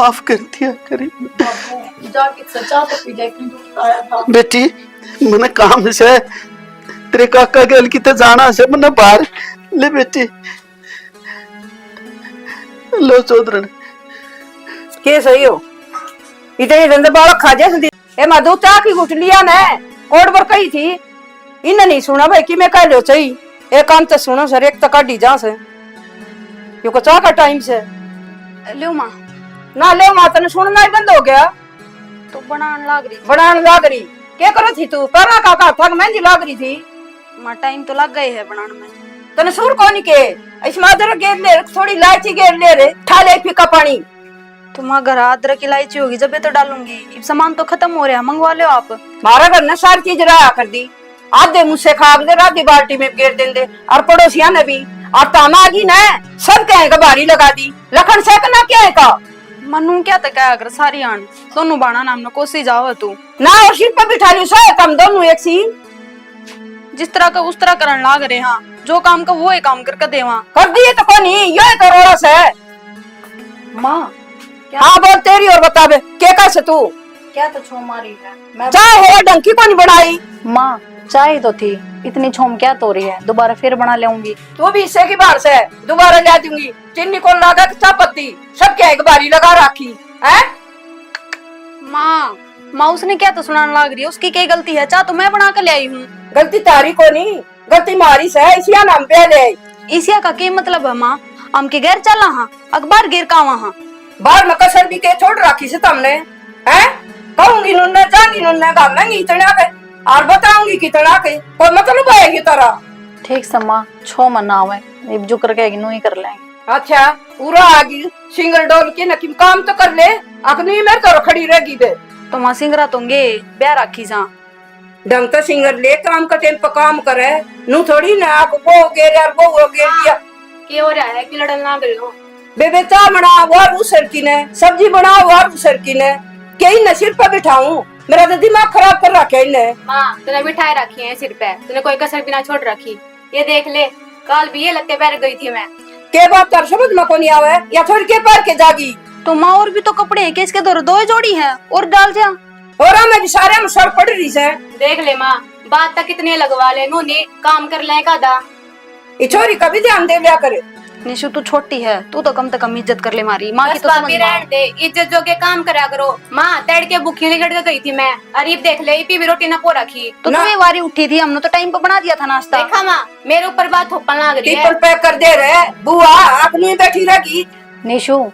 माफ कर दिया करी। जाके सच्चा तो पी जाए क्यों आया था। बेटी मैंने काम से तेरे काका गल की तो जाना से मैंने बाहर ले बेटी लो चौधरन के सही हो इतने धंधे बाल खा जाए ए मधु चा की गुटलिया ने कोड पर कही थी इन नहीं सुना भाई कि मैं कह लो सही एक काम तो सुनो सर एक तो काटी जा से यो को चा का टाइम से लो मां ना ले मां तने सुनना ही बंद हो गया तो बनान लाग रही क्या करो थी तू पहला काका थक मेहंदी लाग रही थी मां टाइम तो लग गए है बनाने में। तने सुर कौन के इसमें अदरक गेर ले थोड़ी इलायची गेर ले रे ठा ले फीका पानी तुम्हारा घर अदरक इलायची होगी जब तो डालूंगी। अब सामान तो खत्म हो रहा मंगवा लो आप। मारा घर ने सारी चीज रहा कर दी आधे मुझसे खाग दे आधी बाल्टी में गेर देंदे और पड़ोसिया ने भी और तामा आगी ना सब कहेगा बारी लगा दी लखन से ना क्या है का मनु क्या तक अगर सारी आन दोनों बाणा नाम न कोसी जाओ तू ना और सिर पर बिठा लियो सो कम दोनों एक सीन जिस तरह का उस तरह करन लाग रहे हाँ जो काम का वो ही काम करके देवा कर दिए तो कोनी यो है तो रोड़ा से माँ हाँ बोल तेरी और बता बे के कैसे तू क्या तो छो मारी है मैं चाय है डंकी को नहीं बनाई माँ चाय तो थी इतनी छोम क्या तो रही है दोबारा फिर बना लेऊंगी। तू भी इससे की बार से दोबारा ला दूंगी चीनी को लगा चाय पत्ती सब क्या एक बारी लगा रखी है माँ उसने क्या तो सुनाने लग रही है उसकी क्या गलती है चाह तो मैं बना कर ले आई हूँ। गलती तारी को नहीं गलती मारी से इसिया नाम पे ले इसिया का क्या मतलब है माँ हम के घर चला हाँ अखबार गिर का वहाँ बाहर में कसर भी के छोड़ रखी से तुमने हैं कहूंगी नुन्ने जाऊंगी नुन्ने गालेंगी इतना के और बताऊंगी कितना के कोई मतलब आएगी तरह ठीक सम्मा छो मना हुए अब जो करके नु ही कर लेंगे। अच्छा पूरा आगी सिंगल डोल के नकीम काम तो कर ले अखनी में तो खड़ी रहेगी बे तो माँ सिंगरा तोंगे ब्याह राखी सा ढंग तो सिंगर ले काम का टेन पर काम करे नु थोड़ी ना आप वो गेर यार वो गेर दिया के हो रहा है कि लड़न ना गयो बेबे चा बना वार उसर की ने सब्जी बना वार उसर की ने कई न सिर पर बिठाऊं मेरा तो दिमाग खराब कर रखा है इन्हें। माँ तूने बिठाए रखी है सिर पे तूने कोई कसर भी ना छोड़ रखी ये देख ले कल भी ये लगते पैर गई थी मैं के बात तर समझ में कोनी आवे या थोड़ी के पैर के जागी तो माँ और भी तो कपड़े है किसके दो जोड़ी है और डाल जा और मैं भी सारे में सड़ पड़ रही से देख ले माँ बात तक कितने लगवा ले नूनी काम कर ले का दा ये छोरी कभी ध्यान दे लिया करे निशु तू छोटी है तू तो कम इज्जत कर ले मारी माँ की तो समझ रहने दे इज्जत जो के काम करा करो माँ तड़ के भूखी निकट के गई थी मैं अरीब देख ले इपी भी रोटी ना पो रखी तो तुम्हें वारी उठी थी हमने तो टाइम पे बना दिया था नाश्ता। देखा माँ मेरे ऊपर बात थोपन लग रही है टिपल पैक कर दे रहे बुआ अपनी बैठी रहेगी। निशु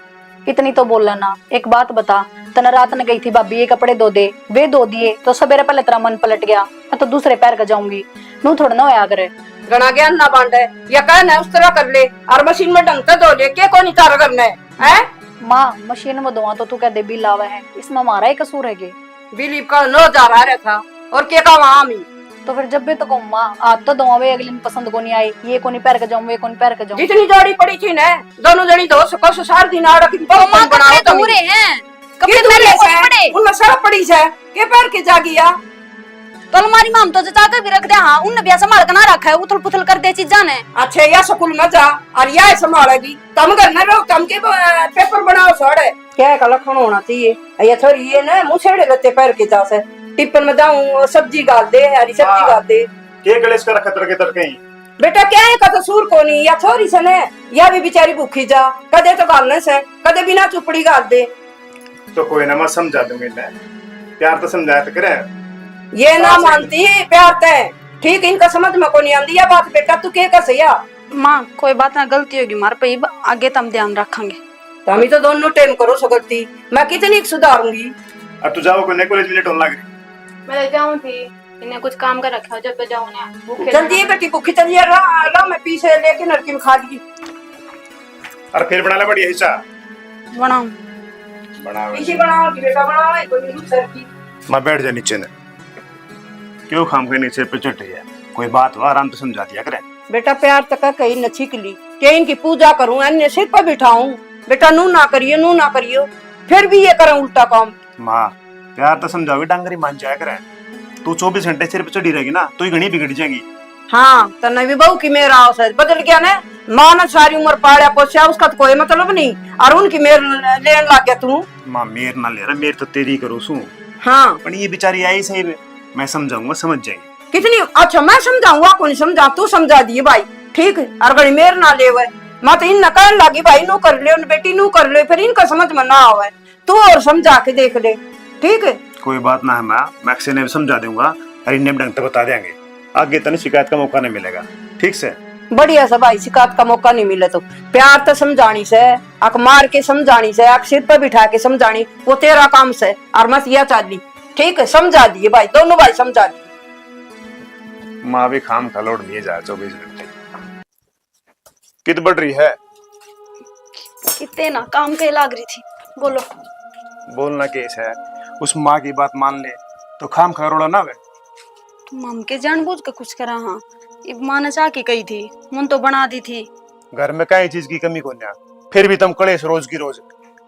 इतनी तो बोल ना एक बात बता तना रात न गई थी भाभी ये कपड़े धो दे वे धो दिए तो सवेरे पहले तेरा मन पलट गया मैं तो दूसरे पैर का जाऊंगी नू थोड़ा ना होया करे गणा ज्ञान ना बांटे या कहना उस तरह कर ले और मशीन में ढंग से धो ले के कौन तार करना है माँ मशीन में धोआ तो तू कह दे बिल आवे है इसमें हमारा ही कसूर है के बिलीव का नो जा रहा था और के का वहां मी तो फिर जब भी तो कहूँ माँ आज तो धोवे अगले दिन पसंद को नहीं आई ये कोनी पैर का जाऊँ ये कोनी पैर का जाऊँ जितनी जोड़ी पड़ी थी ना दोनों जनी धो सको सो सार दिन आड़ की बहुत बनाओ तो पूरे हैं कपड़े पहले उनमें सब पड़ी है के पैर के जागिया तो हमारी माम तो चाचा का भी रख दे हाँ उन बिया संभाल कर ना रखा है उथल पुथल कर दे चीजा ने अच्छा या स्कूल में जा और या संभालेगी तुम घर न रहो तुम के पेपर बनाओ सोड़े क्या का लखन होना चाहिए ये थोड़ी ये ना मुंह छेड़े लेते पैर के जा से टिप्पन में जाऊं सब्जी गाल दे हरी सब्जी गाल दे के गलेस का रखा तरके तरके बेटा क्या है का कसूर कोनी या छोरी से ने या भी बेचारी भूखी जा कदे तो गालने से कदे बिना चुपड़ी गाल दे तो कोई ना मैं समझा दूंगी ना प्यार तो समझाया तो करे ये ना मानती प्यार ते ठीक इनका समझ में को नहीं आंदी या बात बेटा तू के कसया माँ कोई बात ना गलती होगी मार पे आगे तम ध्यान रखेंगे तमी तो दोनों टाइम करो सो गलती मैं कितनी सुधारूंगी अब तू जाओ कोने कॉलेज में लेट होने लग रही मैं जाऊँ थी इन्हें कुछ काम कर रखा जब पे जाऊँ ना जल्दी बेटी भूखी चलिए ला मैं पीछे लेके नरकी में खा ली और फिर बना ले बढ़िया हिस्सा बनाओ पीछे बनाओ बेटा बनाओ कोई सर की मैं बैठ जा नीचे ने क्यों खाम के नीचे पे चढ़ है कोई बात हो आराम से समझा दिया करे बेटा प्यार तक कहीं न छिक ली के इनकी पूजा करूं अन्य सिर पर बिठाऊं बेटा नू ना करियो फिर भी ये करें उल्टा काम माँ प्यार तो समझाओगी डांगरी मान जाया करे तू 24 घंटे सिर पे चढ़ी रहेगी ना तू ही घनी बिगड़ जाएगी हाँ तन्ने भी बहू की मेरा अवसर बदल गया ना माँ ने सारी उम्र पाड़ा पोसा, उसका तो कोई मतलब नहीं, और उनकी मेर लेन लग गया तू। माँ मेर ना ले रहा, मेर तो तेरी करो सू। हाँ पर ये बेचारी आई सही में, मैं समझाऊंगा, समझ जाएगी। कितनी अच्छा मैं समझाऊंगा, कौन समझा, तू समझा दिए भाई, ठीक है। और गड़ी मेर ना ले हुए मैं तो इन कहने लगी भाई नू कर ले, उन बेटी नू कर ले, फिर इनका समझ में ना आवे, तू और समझा के देख ले, ठीक है। कोई बात ना है माँ, मैं अक्सर ने भी समझा दूंगा और इन्हें ढंग से बता देंगे, आगे तने शिकायत का मौका नहीं मिलेगा, ठीक से। बढ़िया सा भाई, शिकायत का मौका नहीं मिले तो प्यार तो समझानी से, अक मार के समझानी से, अक सिर पर बिठा के समझानी, वो तेरा काम से, और मत यह चाली, ठीक है। समझा दिए भाई, दोनों भाई समझा दिए। माँ भी खाम खा लौट लिए जाए 24 घंटे। कित बढ़ रही है? कितने ना काम के लाग रही थी, बोलो। बोलना केस है, उस माँ की बात मान ले तो खाम खा रोड़ा ना वे। तुम हम के जानबूझ के कुछ करा, हाँ इब माँ ने चाह की कही थी, मुन तो बना दी थी। घर में कई चीज की कमी कोन्या, फिर भी तुम कलेश रोज की रोज।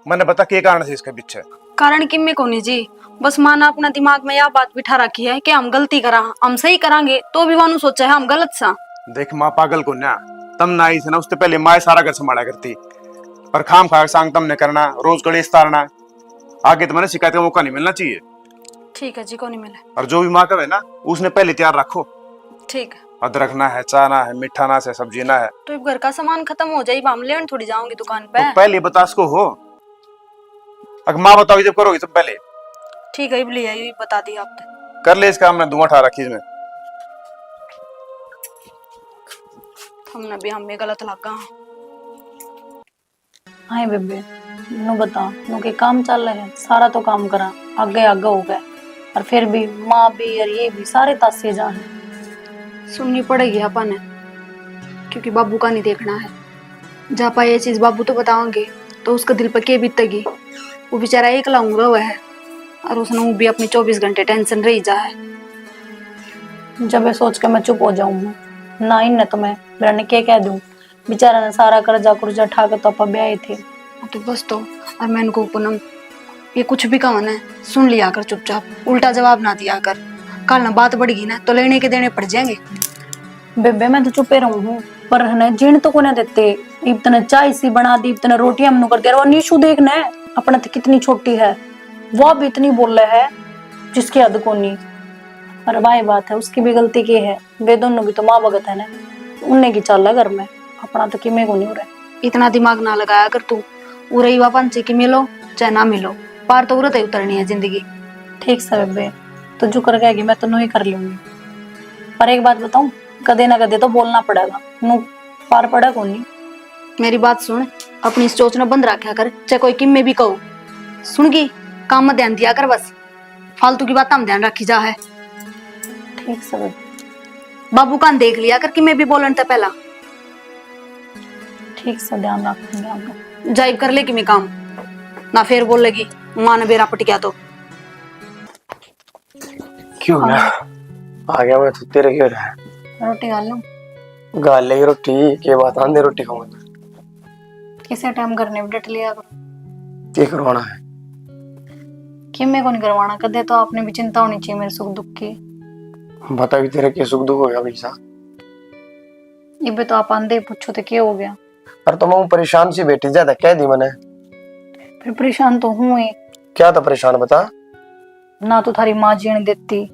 मैंने बता के कारण से इसके पीछे कारण किम्मे कोनी जी, बस माँ ने अपना दिमाग में यह बात बिठा रखी है कि हम गलती करा, हम सही करांगे तो भी वानू सोचा है हम गलत सा। देख माँ पागल कोन्या, तम ना आई थी ना, उससे पहले माँ सारा घर संभाला करती, पर खाम खा सांग तुमने करना, रोज कलेश तारना, आगे तुम्हें शिकायत का मौका नहीं मिलना चाहिए। ठीक है जी, को नहीं मिले। और जो भी माँ कहे ना उसने पहले तैयार रखो, ठीक है। अदरक ना है, चाह ना है, मीठा ना है, सब्जी ना है, तो घर का सामान खत्म हो जाए, हम लेने थोड़ी जाऊंगी दुकान पे। तो पहले बता उसको हो। अगर माँ बताओगी जब करोगी तब पहले ठीक है, इबली है, ये बता दी आपने। कर ले, इसका हमने धुआं उठा रखी इसमें। हमने भी हमें गलत लगा। हाय बेबे, नु बता, नु के काम चल रहे हैं, सारा तो काम करा, आगे आगे हो गए, और फिर भी माँ भी और ये भी सारे तासे जा है। सुननी पड़ेगी अपन, क्योंकि बाबू का नहीं देखना है। जा पाए ये चीज बाबू तो बताओगे तो उसका दिल पर के बीतेगी, वो बेचारा एक लाऊंगा हुआ है, और उसने वो भी अपनी 24 घंटे टेंशन रही जा है। जब ये सोच के मैं चुप हो जाऊंगी ना, इन तो मैं मेरा क्या कह दूं, बेचारा ने सारा कर्जा कुर्जा ठा के तो अपन ब्याहे थे। तो बस तो, और मैं इनको पूनम ये कुछ भी कहा ना, सुन लिया कर चुपचाप, उल्टा जवाब ना दिया कर, कल ना बात बढ़ गई ना तो लेने के देने पड़ जाएंगे। बेबे मैं तो चुपे रहूं हूँ, पर है जीण तो को ना देते, इतने चाय सी बना दी, इतने रोटियां हमने कर दिया, और नीशू देखना है अपना तो कितनी छोटी है, वो भी इतनी बोल रहा है जिसकी हद को नहीं। अरे भाई बात है, उसकी भी गलती की है, वे दोनों भी तो माँ भगत है ना, उनने की चाल है घर में, अपना तो किमे को नहीं हो रहा है। इतना दिमाग ना लगाया कर तू, उरे ही वापन से कि मिलो चाहे ना मिलो, पार तो उरत ही उतरनी है जिंदगी। ठीक है बेबे, तो जो कर गएगी मैं तो नू ही कर लूंगी, पर एक बात बताऊं, कदे ना कदे तो बोलना पड़ेगा, नू पार पड़ा को नहीं। मेरी बात सुन, अपनी सोच ना बंद रखा कर, चाहे कोई किम में भी कहो, सुन गई, काम में ध्यान दिया कर, बस फालतू की बात हम ध्यान रखी जा है। ठीक है, बाबू का देख लिया कर कि मैं भी बोलन था पहला। ठीक से ध्यान रखूंगी, जाइब कर ले कि मैं काम ना, फिर बोल लगी माँ ने बेरा पट गया तो। क्यों मैं आ गया, मैं तो तेरे क्यों रहा है। रोटी गाल लूं? गाल ले रोटी के बात आंदे रोटी खाऊंगा, किसे टाइम करने भी डट लिया करो, ये करवाना है कि मैं को नहीं करवाना, कदे तो आपने भी चिंता होनी चाहिए मेरे सुख दुख की। बता भी तेरे के सुख दुख हो गया भैया, ये तो आप आंदे पूछो तो क्या हो गया। और तो मैं परेशान सी बैठी, ज्यादा कह दी मैंने। फिर परेशान तो हूँ ही, क्या था परेशान बता। ना तो थारी माँ जीने देती,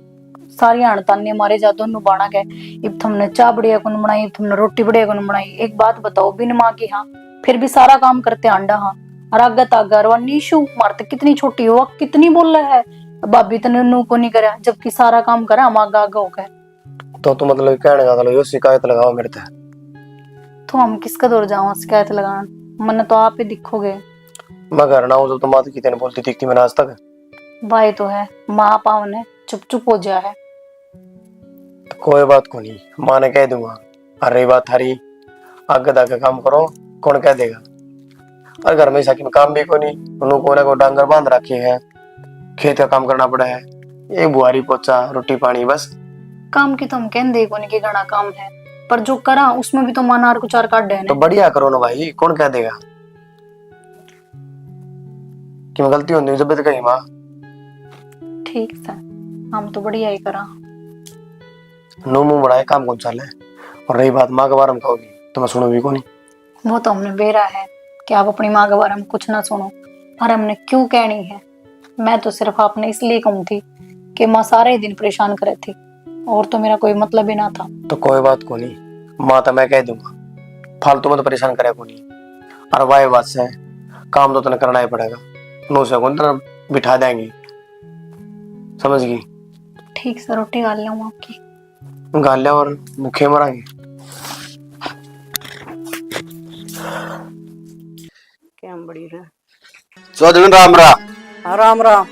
सारी अणताने मारे जा दोनों बाणा गए, इब तुमने चाय बढ़िया कौन बनाई, इब तुमने रोटी बढ़िया कौन बनाई। एक बात बताओ, बिन माँ की हाँ फिर भी सारा काम करते अंडा हाँ, और आगा तागर और नीशू मारते कितनी छोटी हो, कितनी बोल रहा है, भाभी तने नू को नहीं करा, जबकि सारा काम करा हम आगा आगा हो गए। तो तू मतलब कहने का यो शिकायत लगाओ मेरे ते, तो हम किसका दौर जाओ शिकायत लगान, मन तो आप ही दिखोगे। मैं घर ना हूँ जब तो माँ की तेने बोलती दिखती मैंने आज तक। भाई तो है, माँ पावन है, चुप चुप हो जा है। तो कोई बात को नहीं, माँ ने कह दूंगा, और रही बात थारी आगे दागे काम करो, कौन कह देगा। और घर में ऐसा कि काम भी को नहीं, उन्होंने को डांगर बांध रखे है, खेत का काम करना पड़ा है, एक बुआरी पोचा रोटी पानी बस। काम की तो हम कहते देखो नहीं कि घना काम है, पर जो करा उसमें भी तो मानार को चार काट देने। तो बढ़िया करो ना भाई, कौन कह देगा कि मैं गलती होती जब कही माँ। ठीक है, हम तो बढ़िया ही करा। नो मुंह बढ़ाए काम कौन चाले, और रही बात माँ के बारे में कहोगी तो मैं सुनोगी को नहीं। वो तो हमने बेरा है कि आप अपनी माँ के बारे में कुछ ना सुनो, और हमने क्यों कहनी है। मैं तो सिर्फ आपने इसलिए कहूँ थी कि माँ सारे दिन परेशान करे थी, और तो मेरा कोई मतलब ही ना था। तो कोई बात को नहीं माँ, तो मैं कह दूंगा, फालतू में तो परेशान करे को नहीं। और वाह बात से काम तो तने करना ही पड़ेगा, नो से कौन तरह बिठा देंगे, समझ गई? ठीक से रोटी गाल लूँ आपकी। गालिया और भूखे मरांगे। क्या बड़ी रहा। चौधरी राम राम। राम राम।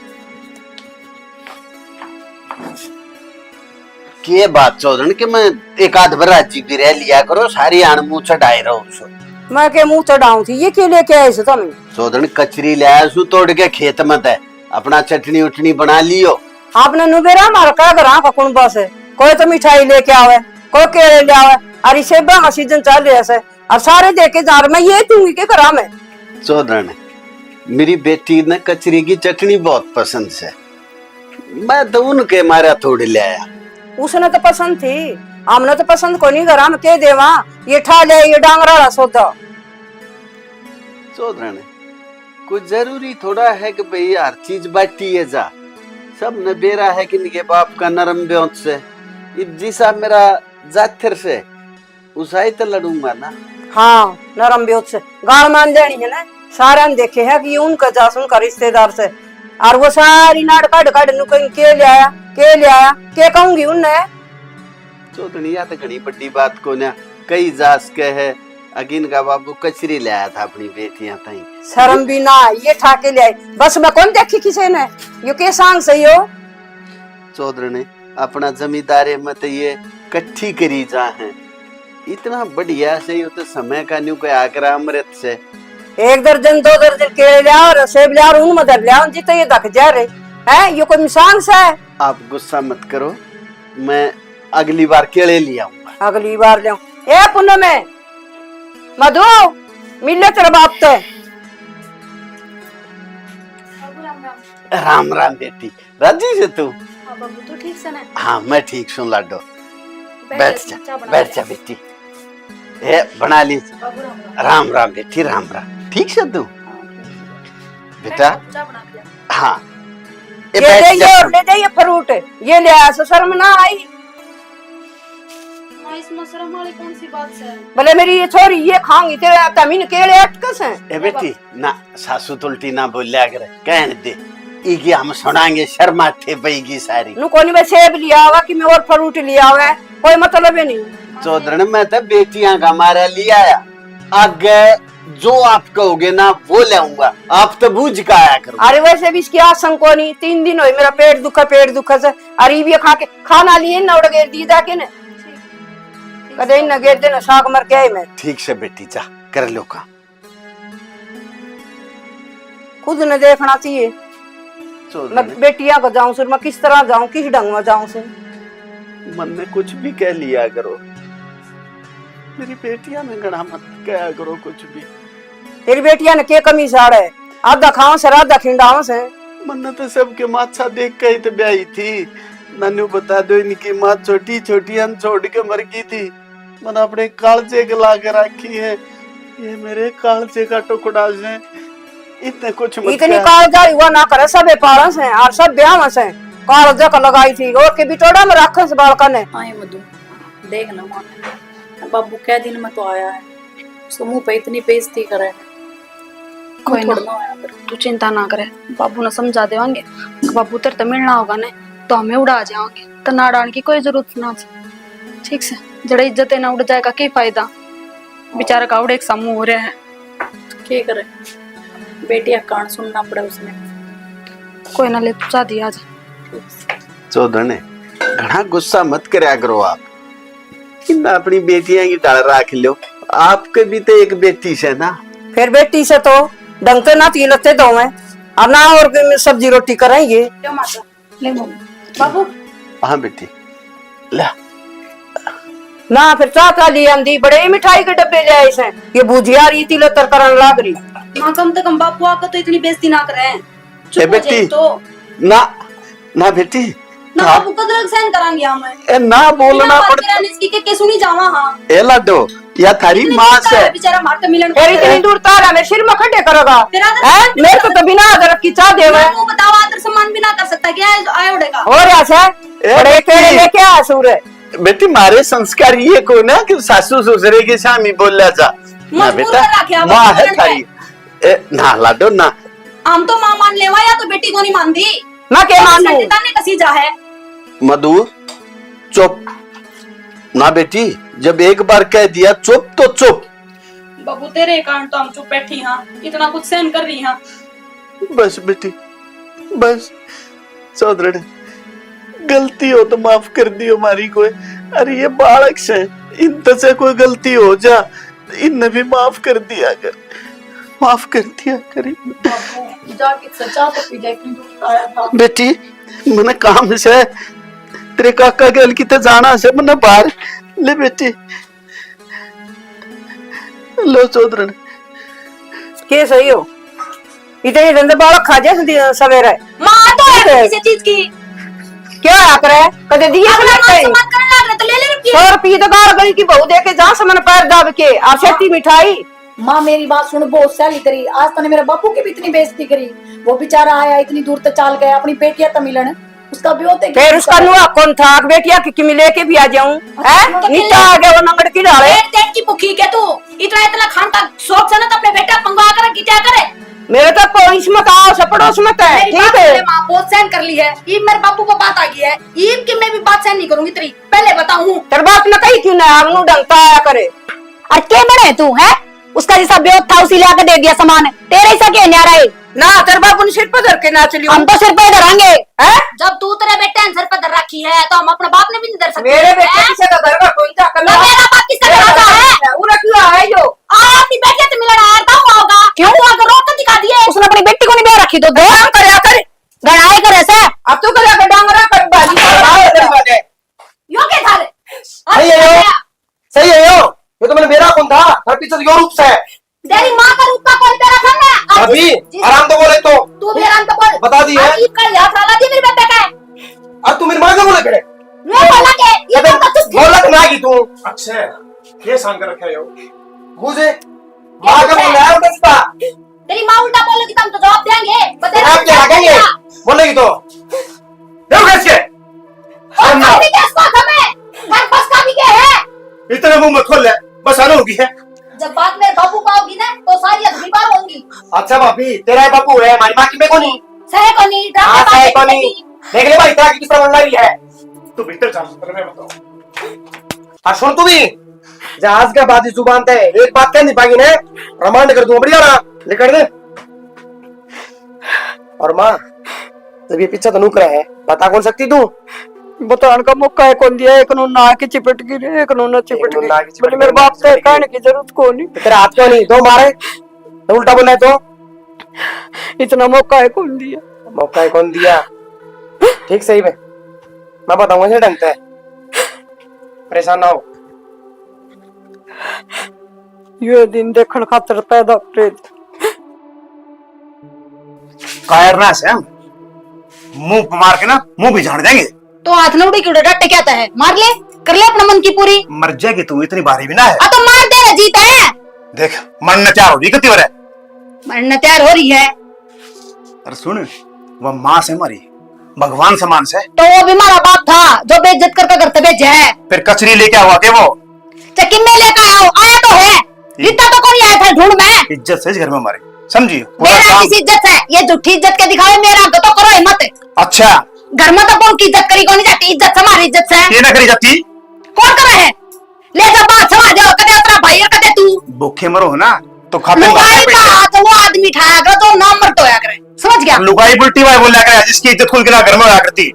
के बात चौधरी कि मैं एक आध बार राजी भी रह लिया करो, सारी आन मुंह चढ़ाए रहो सो। मैं के मुंह चढ़ाऊं थी, ये के लेके आए सो तुम? चौधरी कचरी ले आया सु तोड़ के खेत में है, अपना चटनी उटनी बना लियो। आपने नुबेरा मार का घर का कौन बस है, कोई तो मिठाई लेके आवे, कोई केले ले आवे, और इसे बा सीजन चल रहा है और सारे देके जा रहे। मैं ये दूंगी के करा में। चौधरी मेरी बेटी ने कचरी की चटनी बहुत पसंद है, मैं तो उनके मारा थोड़ी ले आया। उसने तो पसंद थी, हमने तो पसंद को नहीं करा। हम के देवा ये ठा ले, ये डांगरा सौदा। चौधरी कुछ जरूरी थोड़ा है कि भाई हर चीज बाटी है जा, सब न बेरा है कि इनके बाप का नरम ब्योंत से जिसा मेरा जाथिर से उसाई तो लड़ूंगा ना। हाँ नरम ब्योत से गाल मान देनी है ना, सारा ने देखे है कि ये उनका जासून का रिश्तेदार से, और वो सारी नाड़ काट काट नु कहीं के ले आया के कहूंगी उनने। चौधरी या तो घनी बड़ी बात को ना कई जास के है, अगिन का बाबू कचरी ले आया था अपनी बेटियां ताई। शर्म भी ना, ये ठाके ले आई बस। मैं कौन देखी किसी ने, यो के सांग सही हो। चौधरी ने अपना जमींदारे में तो ये कट्ठी करी जा है, इतना बढ़िया से ये तो समय का न्यू के आकरा अमृत से 1 दर्जन 2 दर्जन केले ले और सेब ले और उन मदर ले और जितना ये दख जा रहे हैं, ये कोई मिसाल सा है। आप गुस्सा मत करो, मैं अगली बार केले ले आऊंगा। अगली बार ले आऊं। ए पुन्ना में मधु मिले तेरा बाप तो। राम राम बेटी, राजी से तू? हाँ बाबू तो ठीक से ना? हाँ मैं ठीक सुन लाडो, बैठ जा बेटी। ए बना ली। राम राम बेटी, राम राम। ठीक से तू बेटा? हाँ ये ले ये फ्रूट ये ले आया सो, शर्म ना आई? इसमें शर्म वाली कौन सी बात है? भले मेरी ये छोरी ये खाऊंगी तेरे तमीन केले अटकस हैं। ए बेटी ना सासू तुलटी ना बोलिया करे, कहने दे इगी हम सुनाएंगे, शर्मा थे पैगी सारी। नु कोनी में सेब लिया हुआ कि मैं और फ्रूट लिया हुआ है, कोई मतलब ही नहीं। चौधरी मैं तो बेटियां का मारा लिया आया, आगे जो आप कहोगे ना वो ले आऊंगा, आप तो बूझ का आया करो। अरे वैसे भी इसकी आसन को नहीं, 3 दिन हुए मेरा पेट दुखा से, अरे भी खा के खाना लिए ना उड़ गेर दी जाके ने कदे न गेर दे न साग मर के आई मैं। ठीक से बेटी जा कर लो का, खुद न देखना चाहिए। मैं बेटियां को जाऊं सर, मैं किस तरह जाऊं, किस ढंग में जाऊं सर? मन में कुछ भी कह लिया करो, मेरी बेटियां में गणा मत कहा करो कुछ भी। तेरी बेटियां ने के कमी साड़ है, आधा खाओ से आधा खिंडाओ से। मन तो सबके माछा देख के ही तो ब्याही थी, नानू बता दो इनकी माँ छोटी छोटी अन छोड़ के मर गई थी, मन अपने कालचे के ला के रखी है, ये मेरे कालचे का टुकड़ा है, इतने कुछ मत इतनी कालजारी हुआ ना करे, सब पारस हैं और सब ब्याह से कालजा का लगाई थी और के बिटोड़ा में रखन से बालका ने। आए मधु देख ना मां, बाबू क्या दिन में तो आया है, समूह पे इतनी बेइज्जती करे। कोई ना तू चिंता ना करे, बाबू ने समझा देवांगे। बाबू तेरे तो मिलना होगा ना तो हमें उड़ा जाओगे, तो ना डालने की कोई जरूरत ना। ठीक से जड़े इज्जत ना उड़ जाएगा क्या फायदा, बेचारा का उड़े एक समूह हो रहा है, क्या करे बेटिया कान सुनना पड़े उसने। कोई ना ले तू शादी आज। चौधरी ने घना गुस्सा मत करया करो आप, इन अपनी बेटियां की डाल रख लो, आपके भी तो एक बेटी से ना। फिर बेटी से तो डंगते ना तिलते दो मैं और ना और सब्जी रोटी करेंगे। ले मम्मी बाबू। हाँ बेटी ला ना फिर चाचा ली आंदी बड़े मिठाई के डब्बे ले आए से, ये भुजिया रही तिलतर करन लाग रही। मां कम से कम बापू आकर तो इतनी बेइज्जती ना करे। बेटी तो ना ना बेटी ना बाबू कदर सहन करांगे हम। ए ना बोलना पड़ता इसकी के सुनी जावा। हां ए लाडो या थारी माँ से बेचारा मार तो मिलन फिर इतनी दूर तारा मेरे सिर में खड्डे करोगा तेरा आदर हैं? मेरे को तो बिना आदर की चाह देवे तू बताओ आदर सम्मान भी ना कर सकता क्या आया उड़ेगा और ऐसा बड़े केड़े लेके आ सूर बेटी मारे संस्कार ये को ना कि सासू ससुरे के सामी बोला जा ना मजबूर बेटा कर रखे, अब माँ है मजबूर थारी ना लाडो ना हम तो मां मान लेवा या तो बेटी को नहीं मानती मैं के मानू संतान ने कसी जा है मधु चुप ना बेटी जब एक बार कह दिया चुप तो चुप बाबू तेरे कारण तो हम चुप बैठी हां इतना कुछ सहन कर रही हां बस बेटी बस चौधरी गलती हो तो माफ कर दियो हमारी कोई अरे ये बालक से इन से कोई गलती हो जा इनने भी माफ कर दिया कर माफ कर दिया करी जाके सच्चा तो पी जाए इतनी दूर आया था। बेटी मैंने काम से तेरे काका गल की जाना से मैंने बाहर ले बेटी लो चौधरी के सही हो इतने धंधे बालक खा जाए सवेरे मां तो है किसी चीज की क्या आ करे कदे दिए अपना सुना मान सम्मान करने लग रहे तो ले ले रुपये 100 रुपये तो गार गई की बहू दे के जा समन पैर दाब के आ सेती मिठाई माँ मेरी बात सुन बहुत सैली करी आज तने मेरे बापू की भी इतनी बेइज्जती करी वो बेचारा आया इतनी दूर तक चाल गया अपनी बेटिया तो मिलन उसका भी होते फिर उसका नुआ कौन था बेटिया की मिले के भी आ जाऊं हैं नीचा आ गया वो नंगड़ की डाले पेट पेट की भूखी के तू इतना इतना खान का शौक से ना तो अपने बेटा पंगवा कर क्या करे मेरे तो कोई इसमें आओ सपड़ोस मत है मेरी ठीक बात है मेरे माँ बहुत सहन कर ली है ईद मेरे बापू को बात आ गई है ईद की मैं भी बात सहन नहीं करूंगी तेरी पहले बताऊं तेरे बात न कही क्यों ना हमनु डंगता आया करे और के बने तू है उसका जैसा ब्योत था उसी लाके दे दिया सामान तेरे ही सके न्यारा है ना तेरे बाप ने सिर पर धर के ना चलियो हम तो सिर पे धरांगे हैं जब तू तेरे बेटे ने सर पर धर रखी है तो हम अपने बाप ने भी नहीं धर सकते मेरे बेटे हैं? किसे का घर का कौन सा तो कला मेरा बाप किसका धराता है उरा क्यों है जो आपकी बेटी से मिलना आया था वो होगा क्यों अगर रोक कर दिखा दिए उसने अपनी बेटी को नहीं ब्याह रखी तो दो काम करया कर गड़ाए कर ऐसे अब तू करया कर डांगरा कर बाजी यो के थारे सही है यो सही है यो ये तो मैंने मेरा कौन था हर पीछे से यो रूप से है तेरी माँ का रूप का कोई तेरा था ना अभी आराम तो बोले तो तू भी आराम तो बोल बता दी है आज ईद का याद डाला दी मेरे बेटे का और तू मेरी माँ का बोले खड़े मैं बोला के ये तो कुछ बोला तो ना की तू अक्षय ये सांग कर रखे हो मुझे माँ का बोला है उसका तेरी माँ उल्टा बोलेगी तो हम तो जवाब देंगे बता आप क्या लगेंगे बोलेगी तो देखो कैसे हम भी कैसे बात हमें मन बस का भी क्या है इतने मुंह मत खोल ले बस आने होगी है जब बात मेरे बापू को आओगी ना तो सारी अगली बार होंगी अच्छा भाभी तेरा बापू है हमारी माँ की में कोनी सहे को नहीं हाँ ड्रामा सही बात कोनी देख ले भाई तेरा किस तरह बनना रही है तू भीतर जा मैं बताऊं हाँ सुन तू भी जहाज का बाजी जुबान ते एक बात कह नहीं पाएगी ने प्रमाण कर दूं बढ़िया ना लिख दे और माँ जब ये पीछा तो नुकरा है बता कौन सकती तू बतान का मौका है कौन दिया एक नो ना की चिपट गिरे एक नो ना चिपट एक नो ना की गई चिपट बोले मेरे गई, बाप से चिपट कहने की जरूरत को नहीं तेरा हाथ क्यों नहीं दो मारे तो उल्टा बोला है तो इतना मौका है कौन दिया मौका है कौन दिया ठीक सही में मैं बताऊंगा से ढंग से परेशान ना हो ये दिन देखण खातर पैदा प्रेत कायरना से हम मुंह पे मार के ना मुंह भी झाड़ देंगे तो हाथ न उड़ी क्यों डटे क्या है मार ले कर ले अपने मन की पूरी मर जाएगी तू इतनी भारी भी ना है आ तो मार दे ना जीता है देख मन न तैयार हो रही कितनी बार है मरना तैयार हो रही है अरे सुन वह माँ से मरी भगवान समान से तो वो भी हमारा बाप था जो बेइज्जत करके घर से भेजा है फिर कचरी लेके हुआ के वो चकिन में लेकर आओ आया तो है इतना तो कौन आया था ढूंढ में इज्जत से इस घर में हमारी समझी पूरा मेरा काम किसी इज्जत है ये झूठी इज्जत के दिखावे मेरा तो करो हिम्मत अच्छा घर में तो कौन की इज्जत करी कौन जाती इज्जत से हमारी इज्जत से ये ना करी जाती कौन करे है ले जा बात समझ जाओ कदे उतरा भाई और कदे तू भूखे मरो ना तो खाते लुगाई का हाथ वो आदमी ठाया कर तो नाम मर तो कर समझ गया लुगाई बुलटी भाई बोला करे जिसकी इज्जत खुल के ना घर में होया करती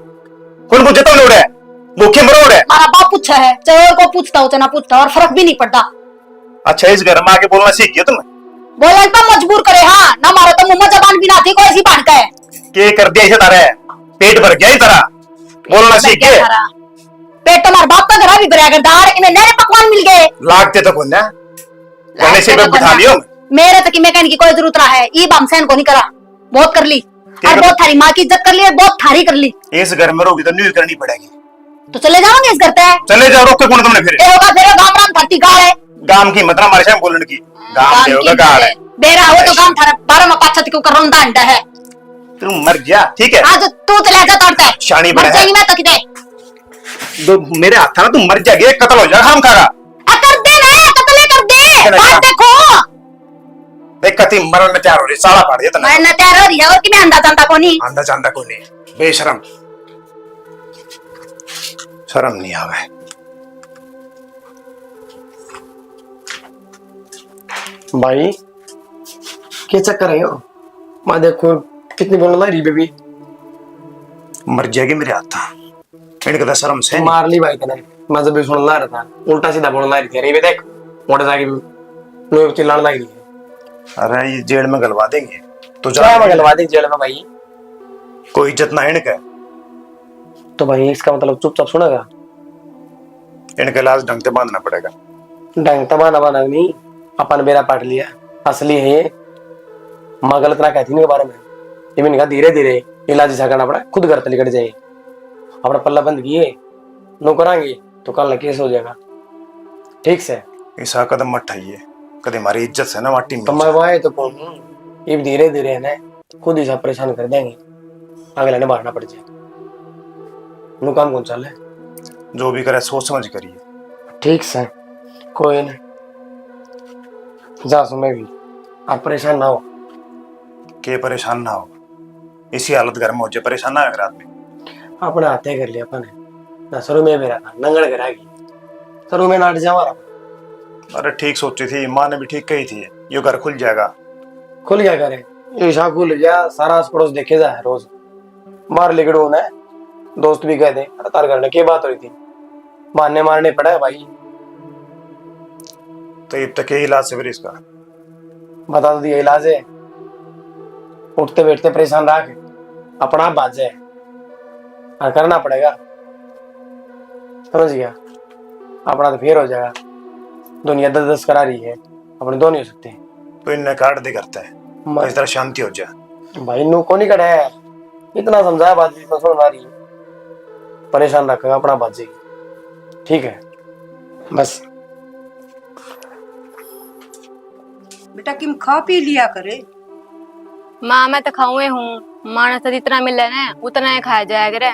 कौन पूछे तो लोड़ है भूखे मरो है हमारा बाप पूछा है चाहे को पूछता हो चाहे ना पूछता और फर्क भी नहीं पड़ता अच्छा इस घर में आके बोलना सीख गया तुमने बोला तो मजबूर करे हाँ ना मारो तो मुंह में जबान भी ना थी कोई सी बात का है के कर दिया इसे तारा है पेट भर गया ही तारा बोलना सीख गए पेट तो हमारे बाप का घर भी भरा कर दार इन्हें नए पकवान मिल गए लागते तो कौन ना कहने से पे बिठा लियो मेरे तक मैं कहने की कोई जरूरत ना है ये बमसैन को नहीं करा बहुत कर ली और बहुत थारी माँ की इज्जत कर ली और बहुत थारी कर ली इस घर में रहोगी तो न्यू करनी पड़ेगी तो चले जाओगे इस घर पे? चले जाओ, रोक के कौन तुमने फिर? ए होगा फिर गाम राम धरती गाड़ है। गाम की मतलब हमारे साथ बोलने की गाम गाम पे होगा की गाड़ है। बेरा हो तो गाम थारा 12 में 5 क्यों कर रहा अंडा है। तू मर जा, ठीक है? आज तू चले जा तड़ते शानी मर बना जाएगी मैं तो किते दो मेरे हाथ था ना, तू मर जाएगी, कत्ल हो जाएगा हम खागा। कर दे ना कतले कर दे बात देखो देख कति मरण में तैयार हो रही, साला पाड़ दिया तने। मैं तैयार हो रही है और कि मैं अंडा जानता कोनी आंदा जानता को नहीं, बेशरम, शर्म नहीं आवे। भाई क्या चक्कर है यो? मैं देखो कितनी बोलना रही बेबी। मर जाएगी मेरे हाथ था, इनका तो शर्म से नहीं। मार ली भाई तने। मैं जब भी सुन ला रहा था उल्टा सीधा बोलना रही थी। अरे देख मोटे जाके लोग चिल्लाने लग रही है। अरे ये जेल में गलवा देंगे तो क्या मगलवा दी जेल में भाई? कोई इज्जत ना इनका, तो भाई इसका मतलब चुपचाप सुनेगा? इनका इलाज ढंग से बांधना पड़ेगा। ढंग तबाना बना नहीं, अपन बेरा पाट लिया। असली है ये, माँ गलत ना कहती इनके बारे में। ये मैंने कहा धीरे धीरे इलाज ऐसा करना पड़ा, खुद घर तक जाए। अपना पल्ला बंद किए नो कराएंगे तो कल केस हो जाएगा। ठीक से ऐसा कदम मत उठाइए, कदम हमारी इज्जत से ना माटी में तो मैं वाए तो कौन हूँ। ये धीरे धीरे है ना खुद ही सब परेशान कर देंगे, अगले ने बांटना पड़ जाए। नु काम कौन चल है? जो भी करे सोच समझ करिए। ठीक से कोई नहीं, जा सुमे भी आप परेशान ना हो। के परेशान ना हो, इसी हालत घर में हो जाए परेशान ना अगर आदमी। अपने हाथे कर लिया अपन ना, शुरू में मेरा था नंगड़ करागी, शुरू में नाट जावा। अरे ठीक सोची थी, माँ ने भी ठीक कही थी, ये घर खुल जाएगा। खुल क्या करे, ईशा खुल गया, सारा आस पड़ोस देखे जा है रोज। मार लिगड़ू ने दोस्त भी कह दे तार करने की बात हुई थी, मारने मारने पड़ा है भाई। तो अब तक यही इलाज से फिर इसका बता तो दिया इलाज है, उठते बैठते परेशान रख, अपना आप बात जाए और करना पड़ेगा, समझ गया? अपना तो फिर हो जाएगा। दुनिया 10-10 करा रही है, अपने दो नहीं हो सकते। तो इनने काट दे करता है तो इस तरह शांति हो जाए। भाई नु को नहीं करे, इतना समझाया बात भी तो सुन रही, परेशान रखेगा अपना बात जी। ठीक है बस। बेटा किम खा पी लिया करे। माँ मैं तो खाऊए हूँ, मानस तो जितना मिले ना उतना ही खाया जाया करे।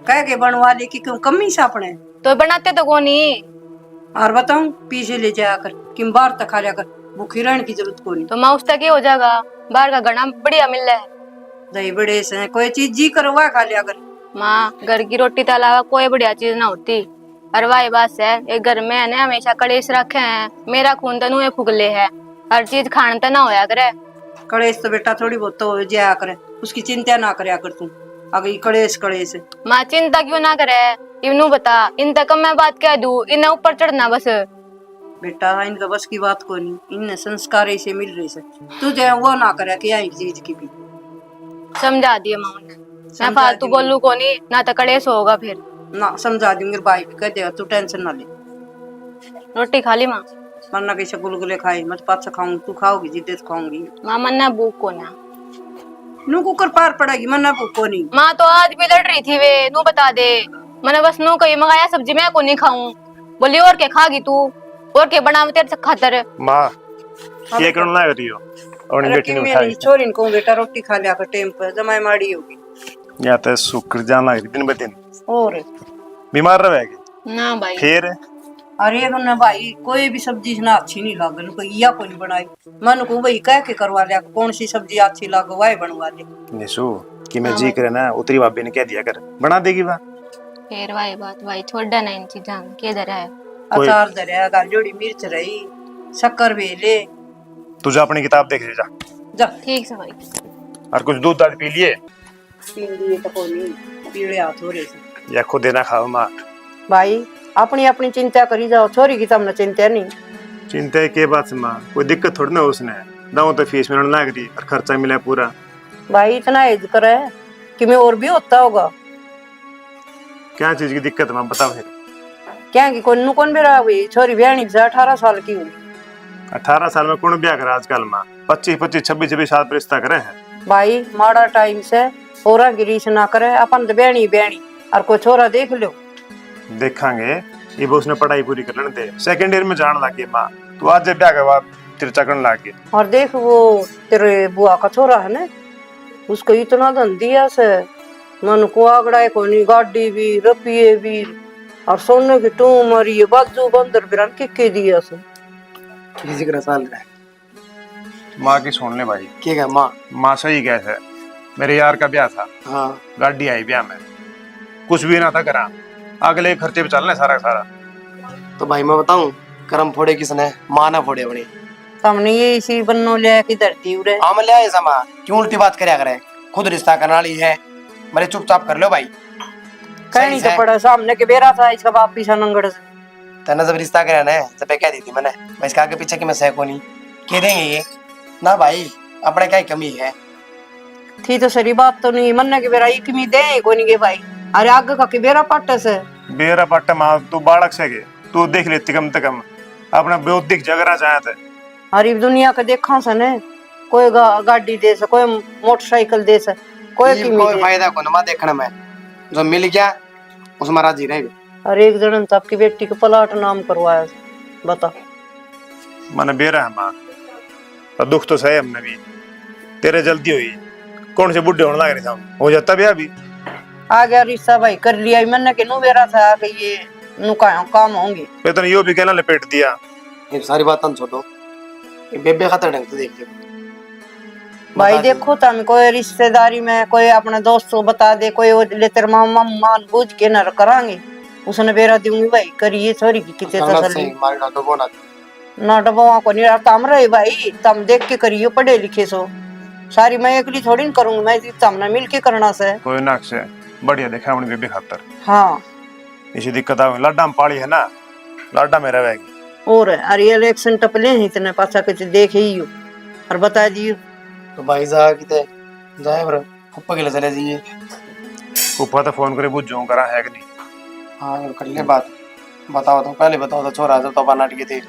कह के बनवा ले कि क्यों कमी से अपने तो बनाते तो कोनी। और बताऊं पीछे ले जाया कर, किम बाहर तक खा लिया कर, भूखी रहने की जरूरत कोई नहीं। तो माँ उस तक ही हो जाएगा, बाहर का घना बढ़िया मिल रहा है। दही बड़े से कोई चीज जी करवा खा लिया कर। माँ घर की रोटी के अलावा कोई बढ़िया चीज ना होती। और वाही बात है, एक घर में है ना हमेशा कलेश रखे हैं, मेरा खून तो नुए फुगले है, हर चीज खाने तो ना होया करे। कलेश तो बेटा थोड़ी बहुत तो हो जाया करे, उसकी चिंता ना करया कर तू। अगर कलेश कलेश माँ चिंता क्यों ना करे, इवनू बता इन तक मैं बात कह दू, इन्हें ऊपर चढ़ना बस। बेटा इनका बस की बात कोई नहीं, इन्हें संस्कार ऐसे मिल रहे से तुझे वो ना करे कि एक चीज की भी समझा दिए माँ ने, मैं फालतू बोलू को नहीं ना तो कलेश होगा फिर। ना समझा दूंगी, भाई भी कह देगा तू टेंशन ना ले। रोटी खा ली माँ? वरना कैसे गुलगुले खाए मत पाछा खाऊंगी, तू खाओगी जिद्दे से खाऊंगी। माँ मन्ना भूख को ना नू कुकर पार पड़ेगी, मन्ना भूखो नहीं। माँ तो आज भी लड़ रही थी वे, नू बता दे, मैंने बस नू कही मंगाया सब्जी मैं को नहीं खाऊं, बोली और क्या खागी तू, और क्या बनावे तेरे से खातर। माँ ये कौन लग रही हो और इन बेटी ने उठाई छोरी इनको बेटा रोटी खा लिया कर टाइम पर, जमाई माड़ी होगी या तो शुक्र जान लग रही दिन ब दिन। और बीमार रहेगी ना भाई फिर। अरे ना भाई कोई भी सब्जी ना अच्छी नहीं लागल, कोई या कोई बनाई मन को भाई कह के करवा लिया कौन सी सब्जी अच्छी लागे वही बनवा ले। निशु कि मैं जी करे ना उतरी भाभी ने कह दिया कर बना देगी बा। फिर भाई बात भाई छोड़ देना इन चीज़ों के इधर है। अचार धरिया गाजोड़ी मिर्च रही शक्कर भी ले। तू जा अपनी किताब देख ले जा। जा ठीक से भाई। और कुछ दूध दाद पी लिए? पी लिए तो कोई नहीं, पीड़े हाथ हो रहे से। या खुद देना खाओ माँ। भाई अपनी अपनी चिंता करी जाओ, छोरी की तमने चिंता नहीं। चिंता के बात से माँ, कोई दिक्कत थोड़ी ना उसने, दाऊ तो फीस मिलने लग रही और खर्चा मिला पूरा। भाई इतना एज करे कि मैं और भी होता होगा। क्या चीज की दिक्कत माँ बताओ फिर। क्या कि कौन कौन भी रहा हुई छोरी ब्याणी 18 साल की हुई। 18 साल में कौन ब्याह करे आजकल माँ, 25-25 26-26 साल पर रिश्ता करे हैं। भाई माड़ा टाइम से औरा की रीस ना करे, अपन तो ब्याणी ब्याणी और कोई छोरा देख लो देखांगे। ये वो उसने पढ़ाई पूरी कर लेने दे, सेकंड ईयर में जान लग गई माँ। तू आज जब ब्याह के बाद तिरचा करने लग गई। और देख वो तेरे बुआ का छोरा है ना, उसको इतना धन दिया से मन को आगड़ा कोनी, गाड़ी भी, रुपये भी, और सोने की टूम और ये बाजू बंदर बिरान के दिया से। किसी का साल का है माँ की सुन ले भाई। क्या है माँ? माँ सही कह है। मेरे यार का ब्याह था, हाँ गाड़ी आई ब्याह में, कुछ भी ना था करा, अगले खर्चे पे चलना सारा का सारा। तो भाई मैं बताऊं, कर्म फोड़े किसने? माँ ना फोड़े अपनी। हमने ये इसी बन्नो लिया की धरती उरे। हम ले आए समा, क्यों उल्टी बात करया करे? खुद रिश्ता करने वाली है, मेरे चुपचाप कर लो भाई। कहनी तो पड़ा सामने के बेरा था इसका बाप पीछा नंगड़ से। तेने जब रिश्ता कराया ना, जब क्या दी थी मैंने, मैं इसका आगे पीछे की मैं सह को नहीं कह देंगे ये ना भाई, अपने क्या कमी है? थी तो सरी बात तो नहीं, मन्ने के बेरा एक मी दे को नहीं के भाई। अरे आगे का के बेरा पट्टे से बेरा पट्टा माँ, तू बालक से गे, तू देख लेती कम से कम अपना बौद्धिक जगरा चाहते। अरे दुनिया का देखा से ने, कोई गाड़ी दे से, कोई मोटरसाइकिल दे से, कोई की कोई फायदा को ना देखने में, जो मिल गया उसमें राजी रहे। अरे एक जन तो आपकी बेटी को पलाट नाम करवाया, बता। मैंने बेरा है माँ, पर दुख तो सही हमने भी। तेरे जल्दी हुई, कौन से बुढ़े होने लग रहे थे, हो जाता ब्याह भी। आ गया रिश्ता भाई कर लिया, मैंने के नु बेरा था कि ये नु काम होंगे। पे तो यो भी कहना लपेट दिया। ये सारी बात छोड़ो, ये बेबे खातर ढंग से देख ले भाई। देखो तुम कोई रिश्तेदारी में कोई अपने दोस्त को बता दे, कोई ले तेरे मामा मान बूझ के न करांगे, उसने बेरा दूंगी भाई। करिए छोरी की कितने तसल्ली ना डबवा को नहीं तम रहे भाई, तम देख के करियो, पढ़े लिखे सो। सारी मैं अकेली थोड़ी न करूंगी, मैं तमने मिल के करना से। कोई ना से बढ़िया देखा अपनी बेबी खातर। हाँ इसी दिक्कत आ लाडा में पाली है ना, लाडा में रहेगी। और अरे इलेक्शन टपले हैं इतने पासा के देख ही हो और बता दियो। तो भाई जा किते जाए पर फुप्पा के लिए चले जाइए। फुप्पा तो फोन करे बुझ जाऊं करा है कि नहीं। हाँ कर ले बात, बताओ तो पहले बताओ तो छोरा जब तो बनाट थे।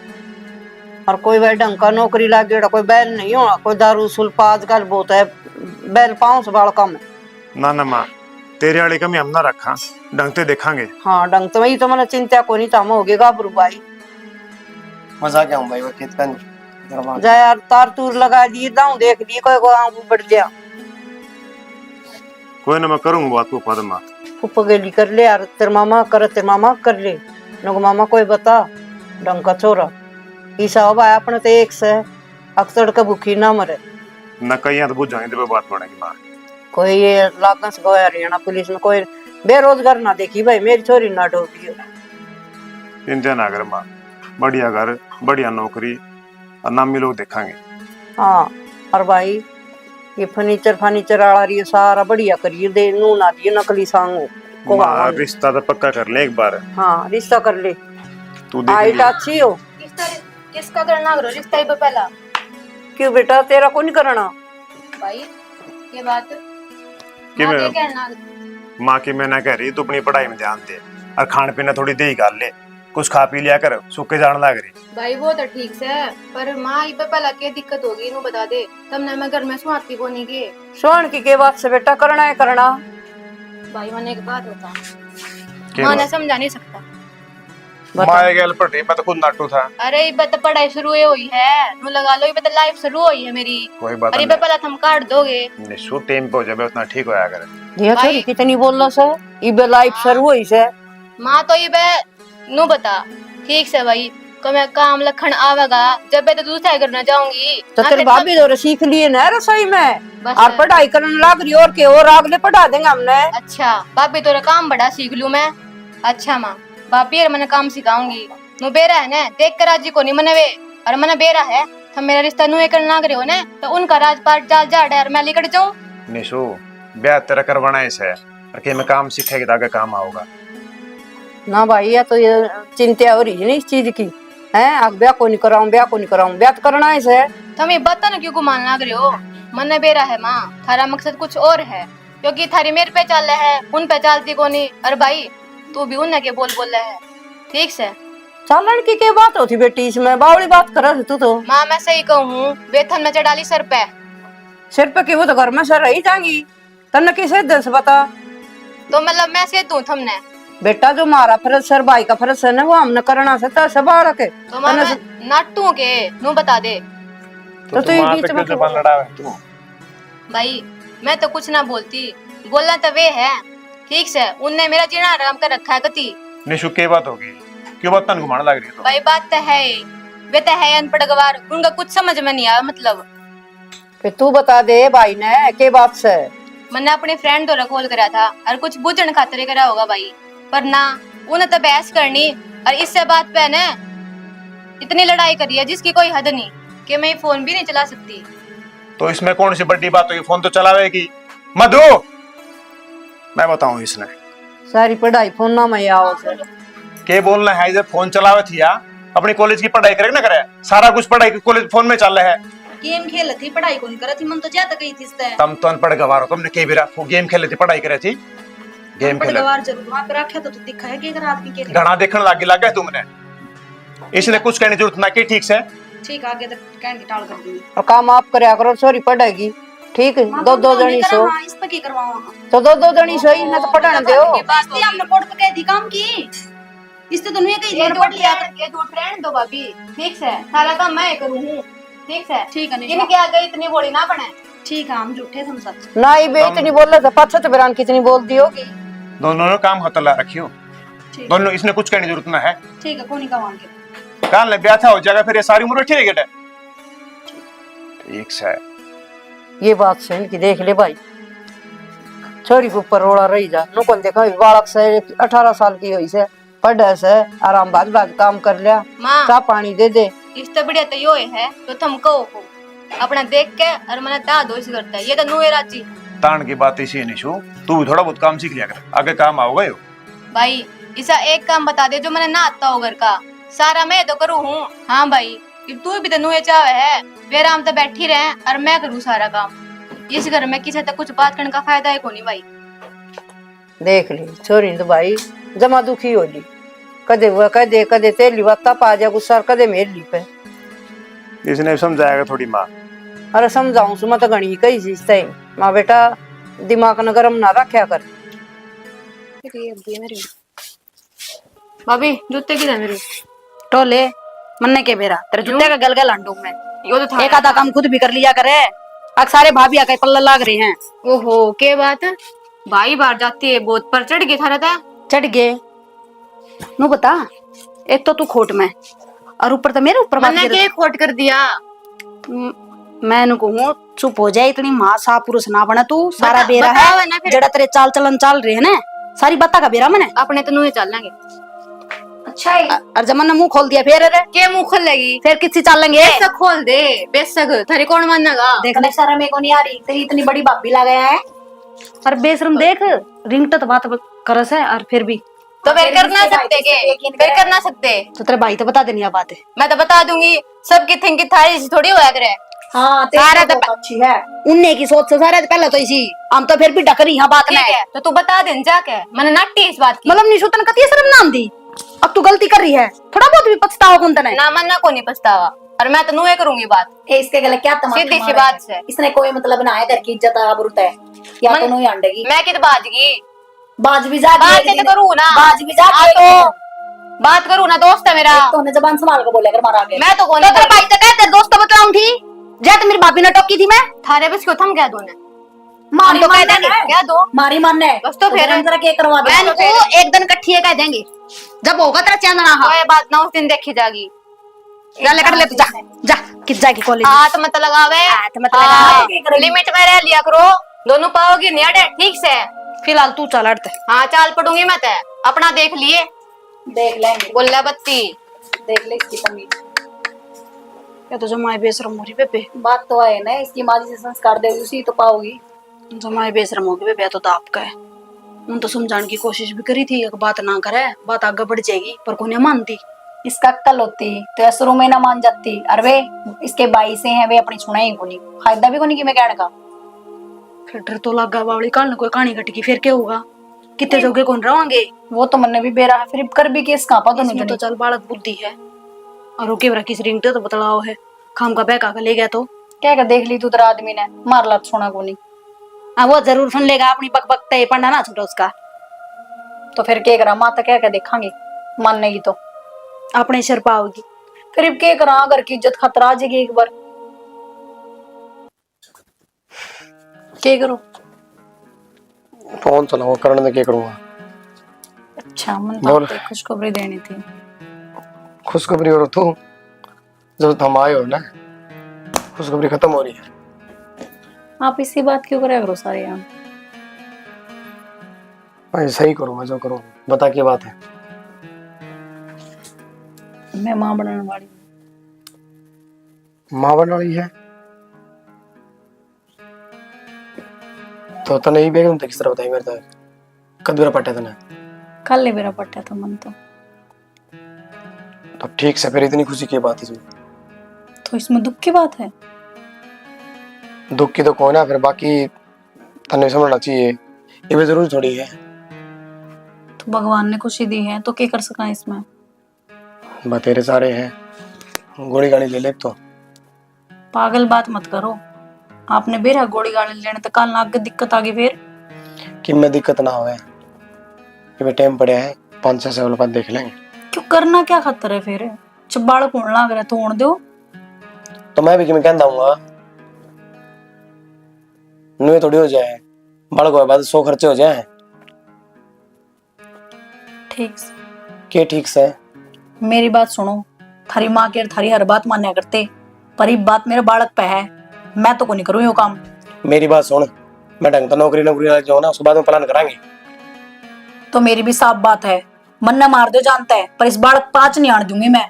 और कोई भाई ढंग का नौकरी लागेड़ा, कोई बैल नहीं होना, कोई दारू सुल्फा आजकल बहुत है, बैल पाँव से बड़ा कम है। ना ना माँ, तेरे वाली कमी हम ना रखा, ढंग से देखांगे। हाँ ढंग तो वही तो मैंने चिंता को नहीं तम हो गए गाबरू भाई। मजा क्या हूँ भाई, वो खेत का जा यार तार तूर लगा दिए, दाऊ देख लिए, कोई को आंख बढ़ गया। कोई ना मैं करूंगा बात फुप्पा तो माँ। फुप्पा गेली कर ले यार, तेरे मामा कर, तेरे मामा कर ले नको मामा कोई बता ढंग का छोरा। ईसा हो भाई अपने तो एक से अक्सर का भूखी ना मरे न कहीं तो बुझ जाएंगे तो बात पड़ेगी माँ। कोई ये लागन से गया हरियाणा पुलिस में कोई बेरोजगार ना देखी भाई, मेरी छोरी ना डोबियो। चिंता ना कर माँ, बढ़िया घर, बढ़िया नौकरी और नामी लोग देखांगे। हाँ और भाई ये फर्नीचर वाला रही सारा बढ़िया करिए, दे नू ना दिए नकली सांगो को। माँ रिश्ता तो पक्का कर ले एक बार। हाँ रिश्ता कर ले, तू देख हाइट अच्छी हो। किसका करना करो रिश्ता ही पहला। क्यों बेटा तेरा को नहीं करना? भाई ये बात कि माँ मैं के कहना। माँ की मैं ना कह रही तू अपनी पढ़ाई में ध्यान दे और खान पीना थोड़ी दे ही कर ले, कुछ खा पी लिया कर, सूखे जान लग रही। भाई वो तो ठीक से है, पर माँ ये पे पहला क्या दिक्कत होगी इन्हों बता दे, तब ना मैं घर में सुहाती को नहीं के। सोन की के बात से बेटा करना है करना। भाई मैंने एक बात होता क्या माँ ने बात? समझा नहीं सकता। माए गैल पढ़ी, मैं तो खुद नाटू था। अरे ये तो पढ़ाई शुरू हुई है, नू लगा लो, ये तो लाइफ शुरू हुई है मेरी। कोई बात अरे नहीं, पहला तुम काट दोगे। निशु टाइम पे हो जाए उतना ठीक होया करे। ये भाई- छोरी कितनी बोल से इबे लाइफ शुरू हुई से। माँ तो ये बे नू बता ठीक से भाई, को मैं काम लखन आवेगा जब मैं तो दूसरा घर न जाऊंगी। तो तेरे भाभी तो सीख लिए ना रसोई में, बस और पढ़ाई करने लग रही और के और अगले पढ़ा देंगे हमने। अच्छा भाभी तोरा काम बड़ा सीख लूं मैं। अच्छा माँ भाभी यार मैंने काम सिखाऊंगी। नु बेरा है ना देख कर राजी को नहीं मने वे, और मने बेरा है तो मेरा रिश्ता नु एक ना करे हो ना, तो उनका राजपाट जाल जाड़ है और मैं लेकर जाऊं। निशु ब्याह तेरा करवाना है इसे, और कि मैं काम सीखेगी तो आगे काम आऊंगा। ना भाई ये तो ये चिंता हो रही है ना इस चीज की है, अब ब्याह को नहीं कराऊं, ब्याह को नहीं कराऊं, ब्याह तो करना है इसे। तुम ये बता ना क्यों गुमान लग रहे हो, मने बेरा है माँ, थारा मकसद कुछ और है, क्योंकि थारी मेरे पे चल है उन पे चलती को नहीं। और भाई तू भी उन के बोल रहा है ठीक से। चालन की क्या बात होती बेटी, इसमें बावली बात कर तू तो। माँ मैं सही कहूँ, वेतन में चढ़ाली सर पे। सिर पे की वो तो घर में सर रही जाएंगी, तन्ने किसे दस बता। तो मतलब मैं से दूं तुमने बेटा जो हमारा फर्ज सर भाई का फर्ज है ना वो हमने करना से तो सब बालक है तो माँ मैं नाटू के नू बता दे। तो तू वहाँ बीच पे में क्यों जबान लड़ा है तू? भाई मैं तो कुछ ना बोलती, बोलना तो वे है ठीक से, उनने मेरा जीना आराम कर रखा है कति। निशु के बात होगी, क्यों बात तन घुमाने लग रही है तो? भाई बात तो है ही, वे तो है अनपढ़ गवार, उनका कुछ समझ में नहीं आया मतलब। फिर तू बता दे भाई ने के बात से। मैंने अपने फ्रेंड द्वारा कॉल करा था और कुछ बुझन खातिर करा होगा भाई, पर ना उन्हें तो बहस करनी और इससे बात पे ने इतनी लड़ाई करी है जिसकी कोई हद नहीं कि मैं फोन भी नहीं चला सकती। तो इसमें कौन सी बड़ी बात होगी, फोन तो चलावेगी। मधु मैं बताऊं इसने सारी पढ़ाई फोन ना में आओ से के बोलना है, जब फोन चलावे थी या अपनी कॉलेज की पढ़ाई करे ना करे, सारा कुछ पढ़ाई कॉलेज फोन में चल रहा है। गेम खेल थी, पढ़ाई कौन कर थी, मन तो ज्यादा गई थी इससे। तुम तो अनपढ़ गवार हो, तुमने के भी गेम खेले थी, पढ़ाई करे थी। गेम खेले गवार जरूर वहां पे रखा तो दिखा है कि आदमी के घना देखने लगे तुमने, इसने कुछ कहने की जरूरत ना की ठीक से। ठीक आगे तक कहने की टाल कर दूंगी। और काम आप करया करो, सॉरी पढ़ेगी ठीक है। दो दो जनी सो हां इस पे की करवाऊंगा तो दो दो जनी सो ही ना तो पढ़ाने दो। बात थी हमने कोर्ट पे कह दी काम की, इससे तो नहीं कही ये जोर दो पढ़ लिया। फ्रेंड, ये दो फ्रेंड दो भाभी ठीक से, सारा काम मैं करूँ हूँ ठीक से। ठीक है नहीं इनके आगे इतनी बोली ना बने। ठीक है, हम झूठे हम सच। ना ही बे इतनी बोल रहा था, पाछा तो बेरान कितनी बोल दी होगी। दोनों ने काम हतला रखियो दोनों, इसने कुछ कहने की जरूरत ना है। ठीक है, कोनी कवांगे कान ले ब्याह था हो जाएगा, फिर ये सारी उम्र बैठी रहेगी। ठीक से ये बात सुन की देख ले भाई, छोरी के ऊपर रोड़ा रही जा नु कौन देखा बालक से 18 साल की हुई से पढ़े से आराम भाग भाग काम कर लिया, माँ चाह पानी दे दे। इस तो बढ़िया तो यो है तो तुम कहो हो अपना देख के और मैंने ता दो इसी करता है, ये तो नुए राजी। तान की बात इसी है निशु, तू भी थोड़ा बहुत काम सीख लिया कर, आगे काम आओगे यो। भाई इसा एक काम बता दे जो मैंने ना आता हो घर का, सारा मैं तो करूँ हूँ। हाँ भाई तू भी तो नुए चाहे है, वे आराम तो बैठी रहे और मैं करूँ सारा काम। इस घर में किसी तक कुछ बात करने का फायदा है कोनी भाई। देख ली छोरी तो भाई जमा दुखी हो ली, कदे वो कदे तेली बात पा जा गुस्सा, कदे मेरी पे। इसने समझाएगा थोड़ी माँ। अरे समझाऊं सुमा तो घनी कही चीज तय माँ बेटा दिमाग न गरम ना रखा कर। भाभी जूते किधर मेरे? टोले मन्ने के बेरा तेरे जूते का गलगल अंडू में यो तो था एक आधा काम खुद भी कर लिया करे, अब सारे भाभी आके पल्ला लाग रहे हैं। ओहो के बात है भाई, बाहर जाती है बहुत पर चढ़ गया था रहता। चढ़ गए नु बता, एक तो तू खोट में और ऊपर तो मेरे ऊपर बात मैंने कर। के खोट कर दिया? मैं नु कहूं चुप हो जाए, इतनी मां सा पुरुष ना बना तू, सारा बेरा बताओ है ना फिर। जड़ा तेरे चाल चलन चाल रहे है ना, सारी बात का बेरा मैंने। अपने तो नुए चल लेंगे। अच्छा है और जमाना मुंह खोल दिया फिर, अरे के मुंह खोल लेगी? फिर किसी चाल लेंगे। बेशक खोल दे, बेशक थारी कौन मानेगा? देख ले सारा मेरे को नहीं आ रही, तेरी इतनी बड़ी भाभी ला गया है। और बेशरम देख रिंगटा तो बात करस है और फिर भी तो फिर कर ना सकते के, फिर कर ना सकते। तो तेरे भाई तो बता देनी बात है। मैं तो बता दूंगी, सबकी थिंकिंग थारी सी थोड़ी होया करे। हाँ सारा तेरी तो तो अच्छी है, उनने की सोच से सारा तो पहले तो इसी हम तो फिर भी डकरी यहाँ बात ठीक नहीं है तो तू बता दे जाके, मैंने नाटी इस बात की। मतलब निशुतन कती शर्म नाम दी, अब तू गलती कर रही है, थोड़ा बहुत भी पछतावा कौन तने। ना मन्ना को नहीं पछतावा, और मैं तो नुए करूंगी बात। इसके गले क्या तमाशा सीधी सी मारा बात है? से इसने कोई मतलब ना है, घर की इज्जत आबरूत है या तो नहीं अंडेगी। मैं कित बाजगी, बाज भी जा बात तो करूँ ना, बाज भी जा बात करूँ ना, दोस्त है मेरा। तो ने जबान संभाल कर बोले कर मारा आगे। मैं तो कौन तो तेरे भाई तो कहते दोस्त तो बतलाऊं थी, जा तो मेरी भाभी ने टोकी थी मैं। थारे बस क्यों थम गया दोने? मारी हम तो कह मारने देंगे है। क्या दो मारी मारने है। बस तो फिर जरा के करवा दे। मैं को एक दिन इकट्ठी कह देंगे, जब होगा तेरा चांदना। हाँ कोई बात ना, उस दिन देखी जागी। गले कर ले तू, जा जा किस जाएगी कॉलेज। हाथ मत लगावे, हाथ मत लगावे। लिमिट में रह लिया करो, दोनों पाओगे नहीं अड़े ठीक से। फिलहाल तू चल अड़ते। हाँ चाल पड़ूंगी मैं ते, अपना देख लिए। देख लेंगे, गोल्ला बत्ती देख ले इसकी तमीज। या तो जमाए बेशरम हो रही बेबे, बात तो है ना, इसकी माँ से संस्कार दे उसी तो पाओगी। जमाए बेशरम हो गई बेबे, तो आपका है। उन तो समझाने की कोशिश भी करी थी, एक बात ना करे बात आगे बढ़ जाएगी, पर कोई नहीं मानती। इसका अक्कल होती तो शुरू में ना मान जाती, और वे इसके भाई से हैं, वे अपनी सुनाई को नहीं, फायदा भी को नहीं कि मैं कहने का। फिर डर तो लगा बावली, कल न कोई कहानी घटकी फिर क्या होगा, कितने जोगे कौन रहोगे। वो तो मन भी बेरा है, फिर कर भी केस कहाँ पा दोनों इसमें तो जने। चल बालक बुद्धि है, और रोके बरा किस रिंग तो बतलाओ है, खाम का बैग आकर ले गया तो क्या क्या देख ली तू तेरा आदमी ने मार ला सोना को नहीं। हाँ वो जरूर सुन लेगा, अपनी बक बक तय पढ़ना ना छोटा उसका। तो फिर क्या करा, माता क्या क्या देखांगे, मानेगी तो अपने सिर पाओगी। फिर अब क्या करा, घर की इज्जत खतरा आ जाएगी एक बार। क्या करो? फोन चलाओ, करने में क्या करूंगा। अच्छा, मन बोल। तो खुशखबरी देनी थी। खुशखबरी हो तो जब तुम आए हो ना, खुशखबरी खत्म हो रही है। आप इसी बात क्यों करे करो सारे यहाँ। भाई सही करूंगा जो करूँ, बता क्या बात है। मैं माँ बनाने वाली हूँ। माँ बनने वाली है तो तने ही बेगम तक किस तरह बताई मेरे तक, कद मेरा पट्टा तने। कल ले मेरा पट्टा था मन तो ठीक से, फिर इतनी खुशी की बात है इसमें। तो इसमें दुख की बात है? दुख की तो कोई ना, फिर बाकी तने समझना चाहिए, ये भी जरूरी थोड़ी है। तो भगवान ने खुशी दी है तो क्या कर सका इसमें। बतेरे सारे हैं, गोली गाड़ी ले ले तो। पागल बात मत करो। आपने बेरा गोली गाड़ी लेने तो कल आगे दिक्कत आ गई फिर। कि में दिक्कत ना होवे, कि में टाइम पड़े है 5-6 साल बाद देख लेंगे। क्यों, करना क्या खतर है फिर, जब बालक होने लग रहा तो होने दो। तो मैं भी कि मैं कहता हूँ नुए थोड़ी हो जाए, बालक के बाद 100 खर्चे हो जाए। ठीक से के ठीक से मेरी बात सुनो। थारी माँ के थारी हर बात मान्या करते, पर ये बात मेरे बालक पे है, मैं तो को नहीं करूँ यो काम। मेरी बात सुन, मैं ढंग तो नौकरी लग जाऊँ ना, उसके बाद में प्लान करांगे। तो मेरी भी साफ बात है, मन न मार दो जानता है, पर इस बालक पाँच नहीं आने दूंगी मैं।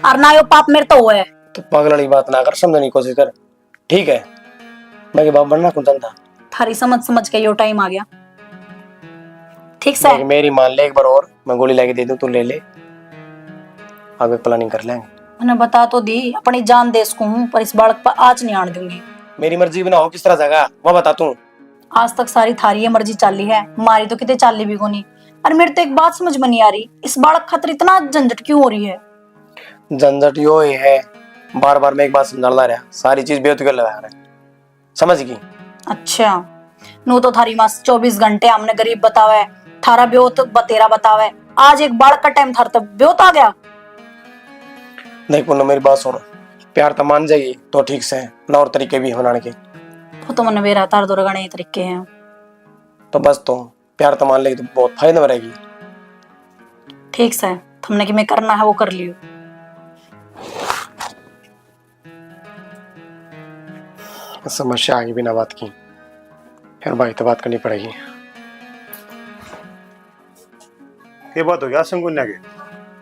और ना यो पाप मेरे तो हुआ है। तो पागल वाली बात ना कर, समझने की कोशिश कर, ठीक है। मैं के बाप बनना कौन जानता। थारी समझ के यो टाइम आ गया। ठीक से मेरी मान ले एक बार और, मैं गोली लेके दे दूं, तू ले ले, आगे प्लानिंग कर लेंगे। मैंने बता तो दी, अपनी जान दे इसको हूँ, पर इस बालक पर आज नहीं आने दूंगी। मेरी मर्जी बनाओ किस तरह जाएगा वो बता तू। आज तक सारी थारी मर्जी चाली है, मारी तो कितने चाली भी को नहीं। और मेरे तो एक बात समझ में नहीं आ रही, इस बालक खातिर इतना झंझट क्यों हो रही है। झंझट यो ही है, बार बार मैं एक बात समझाता रहा, सारी चीज बेहतुके लगा रहा है, समझ गई। अच्छा, नू तो थारी मास 24 घंटे हमने गरीब बतावे, थारा ब्योत बतेरा बतावे, आज एक बालक का टाइम थार तब ब्योत आ गया। देख पुन्ना मेरी बात सुनो, प्यार तो मान जाएगी तो ठीक से ना, और तरीके भी बनाने के। वो तो मन मेरा तार दो गणे तरीके हैं। तो बस तो प्यार तो मान लेगी तो बहुत फायदा में रहेगी। ठीक से तुमने कि मैं करना है वो कर लियो। समस्या आगे बिना बात की, फिर भाई तो बात करनी पड़ेगी। ये बात हो गया संगुन्या के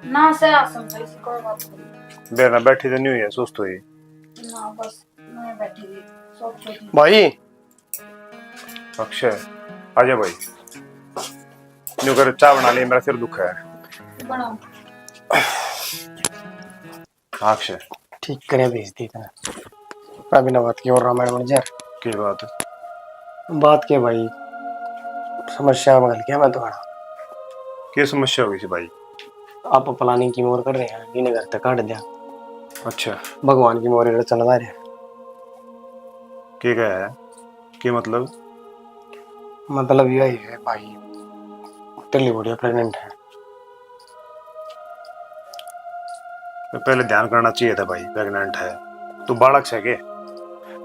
ना से आसम से इसी कोई बात नहीं। बेर में बैठी तो नहीं हुई है, सुस्त हुई। ना बस मैं बैठी थी सोच रही थी। भाई अक्षय आजा भाई, न्यू कर चाय बना ले, मेरा सिर दुख है। बनाओ। अक्षय ठीक करे भेज दी था बिना बात की, और रामायण बन जाए की बात बात के भाई, समस्या में गल गया मैं तुम्हारा। क्या समस्या होगी भाई? आप प्लानिंग की मोर कर रहे हैं, इन्हें घर तक काट दिया। अच्छा भगवान की मोर इधर चला रहे। क्या है कि मतलब यही है भाई, टिल्ली बुढ़िया प्रेग्नेंट है। तो पहले ध्यान करना चाहिए था भाई, प्रेग्नेंट है तो बालक से के।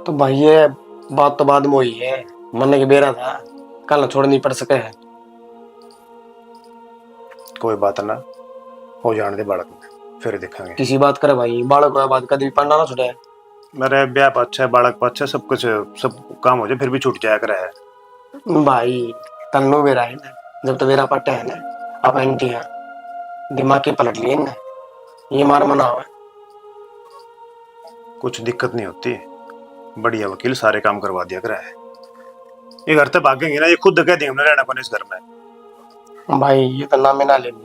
तो भाई ये बात तो बाद में हुई है, मन के बेरा था, कल छोड़ नहीं पड़ सके है। कोई बात ना, हो जाने दे बालक में, फिर देखेंगे। किसी बात करे भाई, बालक को बात कभी पढ़ना ना छुटे। मेरे ब्याह पर अच्छा है, बालक पर अच्छा है, सब कुछ सब काम हो जाए, फिर भी छूट जाया करे है भाई तन्नू बेरा है ना, जब तो बेरा पट्टा है ना, अब एंटी है, दिमाग के पलट लिए ना, ये मार मना हुआ। कुछ दिक्कत नहीं होती, बढ़िया वकील सारे काम करवा दिया करे है। ये घर तक भागेंगे ना, ये खुद कह देंगे रहना कौन इस घर में। भाई ये तो नाम ना लेनी,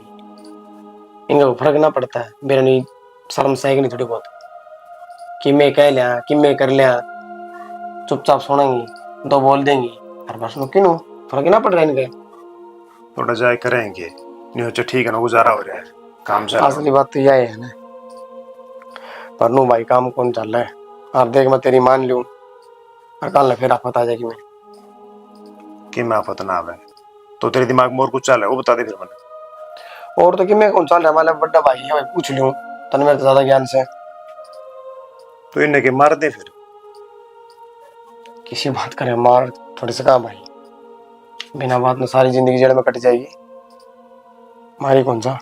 इनका फर्क ना पड़ता है, मेरा नहीं शर्म से नहीं थोड़ी बहुत, कि मैं कह लिया कि मैं कर लिया, चुपचाप सुनेंगी, दो बोल देंगी, हर बार सुनो क्यों, फर्क ना पड़ रहा है इनके। थोड़ा जाए करेंगे नहीं, अच्छा ठीक है ना, गुजारा हो रहा है, काम चल। असली बात तो यह है ना, पर नू भाई काम कौन चल रहा है, आप देख मैं तेरी मान लूं, और कल फिर आफत आ जाएगी मैं कि मैं आफत ना आवे, तो तेरे दिमाग में और कुछ चल रहा है वो बता दे फिर मैंने। और तो कि मैं कौन सा हमारा बड़ा भाई है भाई, पूछ लूं तन मेरे ज्यादा ज्ञान से। तो इन्हें के मार दे फिर। किसी बात करे मार थोड़ी सा काम भाई, बिना बात में सारी जिंदगी जेल में कट जाएगी। मारी कौन सा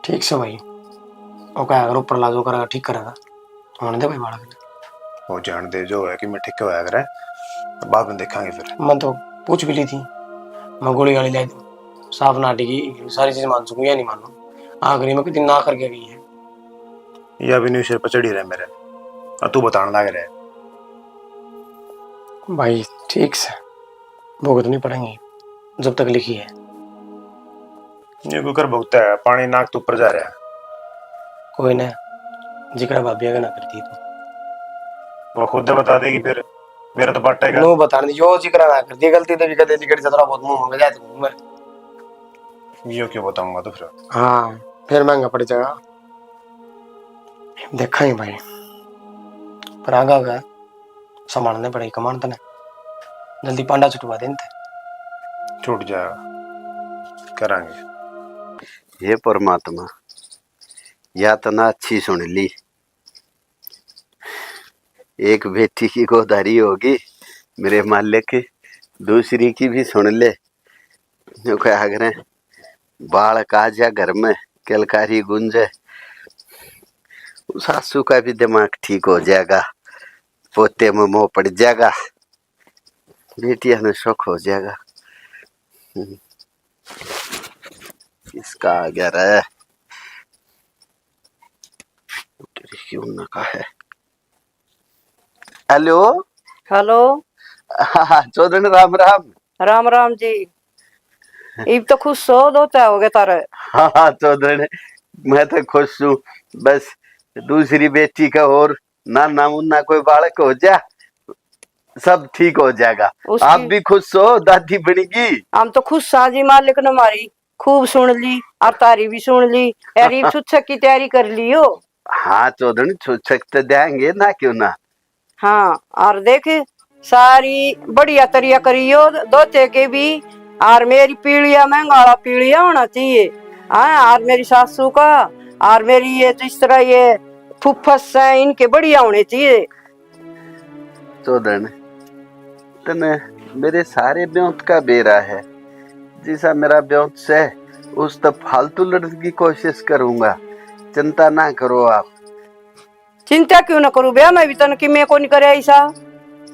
ठीक से भाई, और क्या अगर ऊपर लाजो करेगा ठीक करेगा होने दे भाई बालक। वो जान दे जो है कि मैं ठीक होया करे, तो बाद में देखेंगे फिर। मैं तो पूछ भी ली थी, मैं गोली गाली लाई दूं साफ नाटी की सारी चीज मान सकूं या नहीं मानू, आखिरी में कितनी ना करके गई है। ये अभी न्यू शेर पर चढ़ी रहे मेरे, और तू बताने लग रहा है। भाई ठीक से भुगत नहीं पड़ेंगे जब तक लिखी है। ये कुकर भुगता है, पानी नाक तो ऊपर जा रहा है। कोई ना जिक्र भाभी अगर ना करती तो वो खुद बता देगी फिर, मेरा तो पट्टा है। नो बताने दी जो जिक्र ना करती गलती तो भी कदे जिक्र से थोड़ा बहुत मुंह में जाए तो मैं ये क्यों बताऊंगा तो फिर। हाँ फिर महंगा पड़ जाएगा। देखा ही भाई पर आगा का संभालने पड़ेगी कमान तने, जल्दी पांडा छुटवा देते छूट जाएगा करांगे। हे परमात्मा, यातना अच्छी सुन ली। एक बेटी की गोदारी होगी मेरे मालिक, दूसरी की भी सुन ले। जो क्या करें, बालक आ जा घर में, किलकारी गुंजे, सासू का भी दिमाग ठीक हो जाएगा, पोते में मोह पड़ जाएगा, बेटिया में शौक हो जाएगा। किसका आ गया रे? क्यों ना का है? हेलो हेलो हाँ चौधरी राम राम। राम राम जी। इब तो खुश हो दोता हो गया तारे। हाँ चौधरी, मैं तो खुश हूँ। बस दूसरी बेटी का और ना मुन्ना कोई बालक हो जा, सब ठीक हो जाएगा। आप भी खुश हो, दादी बनेगी। हम तो खुश साजी मालिक ने हमारी खूब सुन ली और तारी भी सुन ली, यारी छुच्छक की तैयारी कर ली हो। हाँ चौधरी छुच्छक तो देंगे ना, क्यों ना। हाँ और देख सारी बढ़िया तरिया करियो दोते के भी, और मेरी पीढ़िया में गाढ़ा पीढ़िया होना चाहिए। हाँ और मेरी सासू का और मेरी ये जिस तरह ये फुफ्फस है इनके बढ़िया होने चाहिए। चौधरी तने मेरे सारे ब्योंत का बेरा है, जैसा मेरा ब्योंत से उस तक फालतू लड़ने की कोशिश करूंगा, चिंता ना करो आप। चिंता क्यों ना करूं भैया, मैं भी तन कि मैं को नहीं करे ऐसा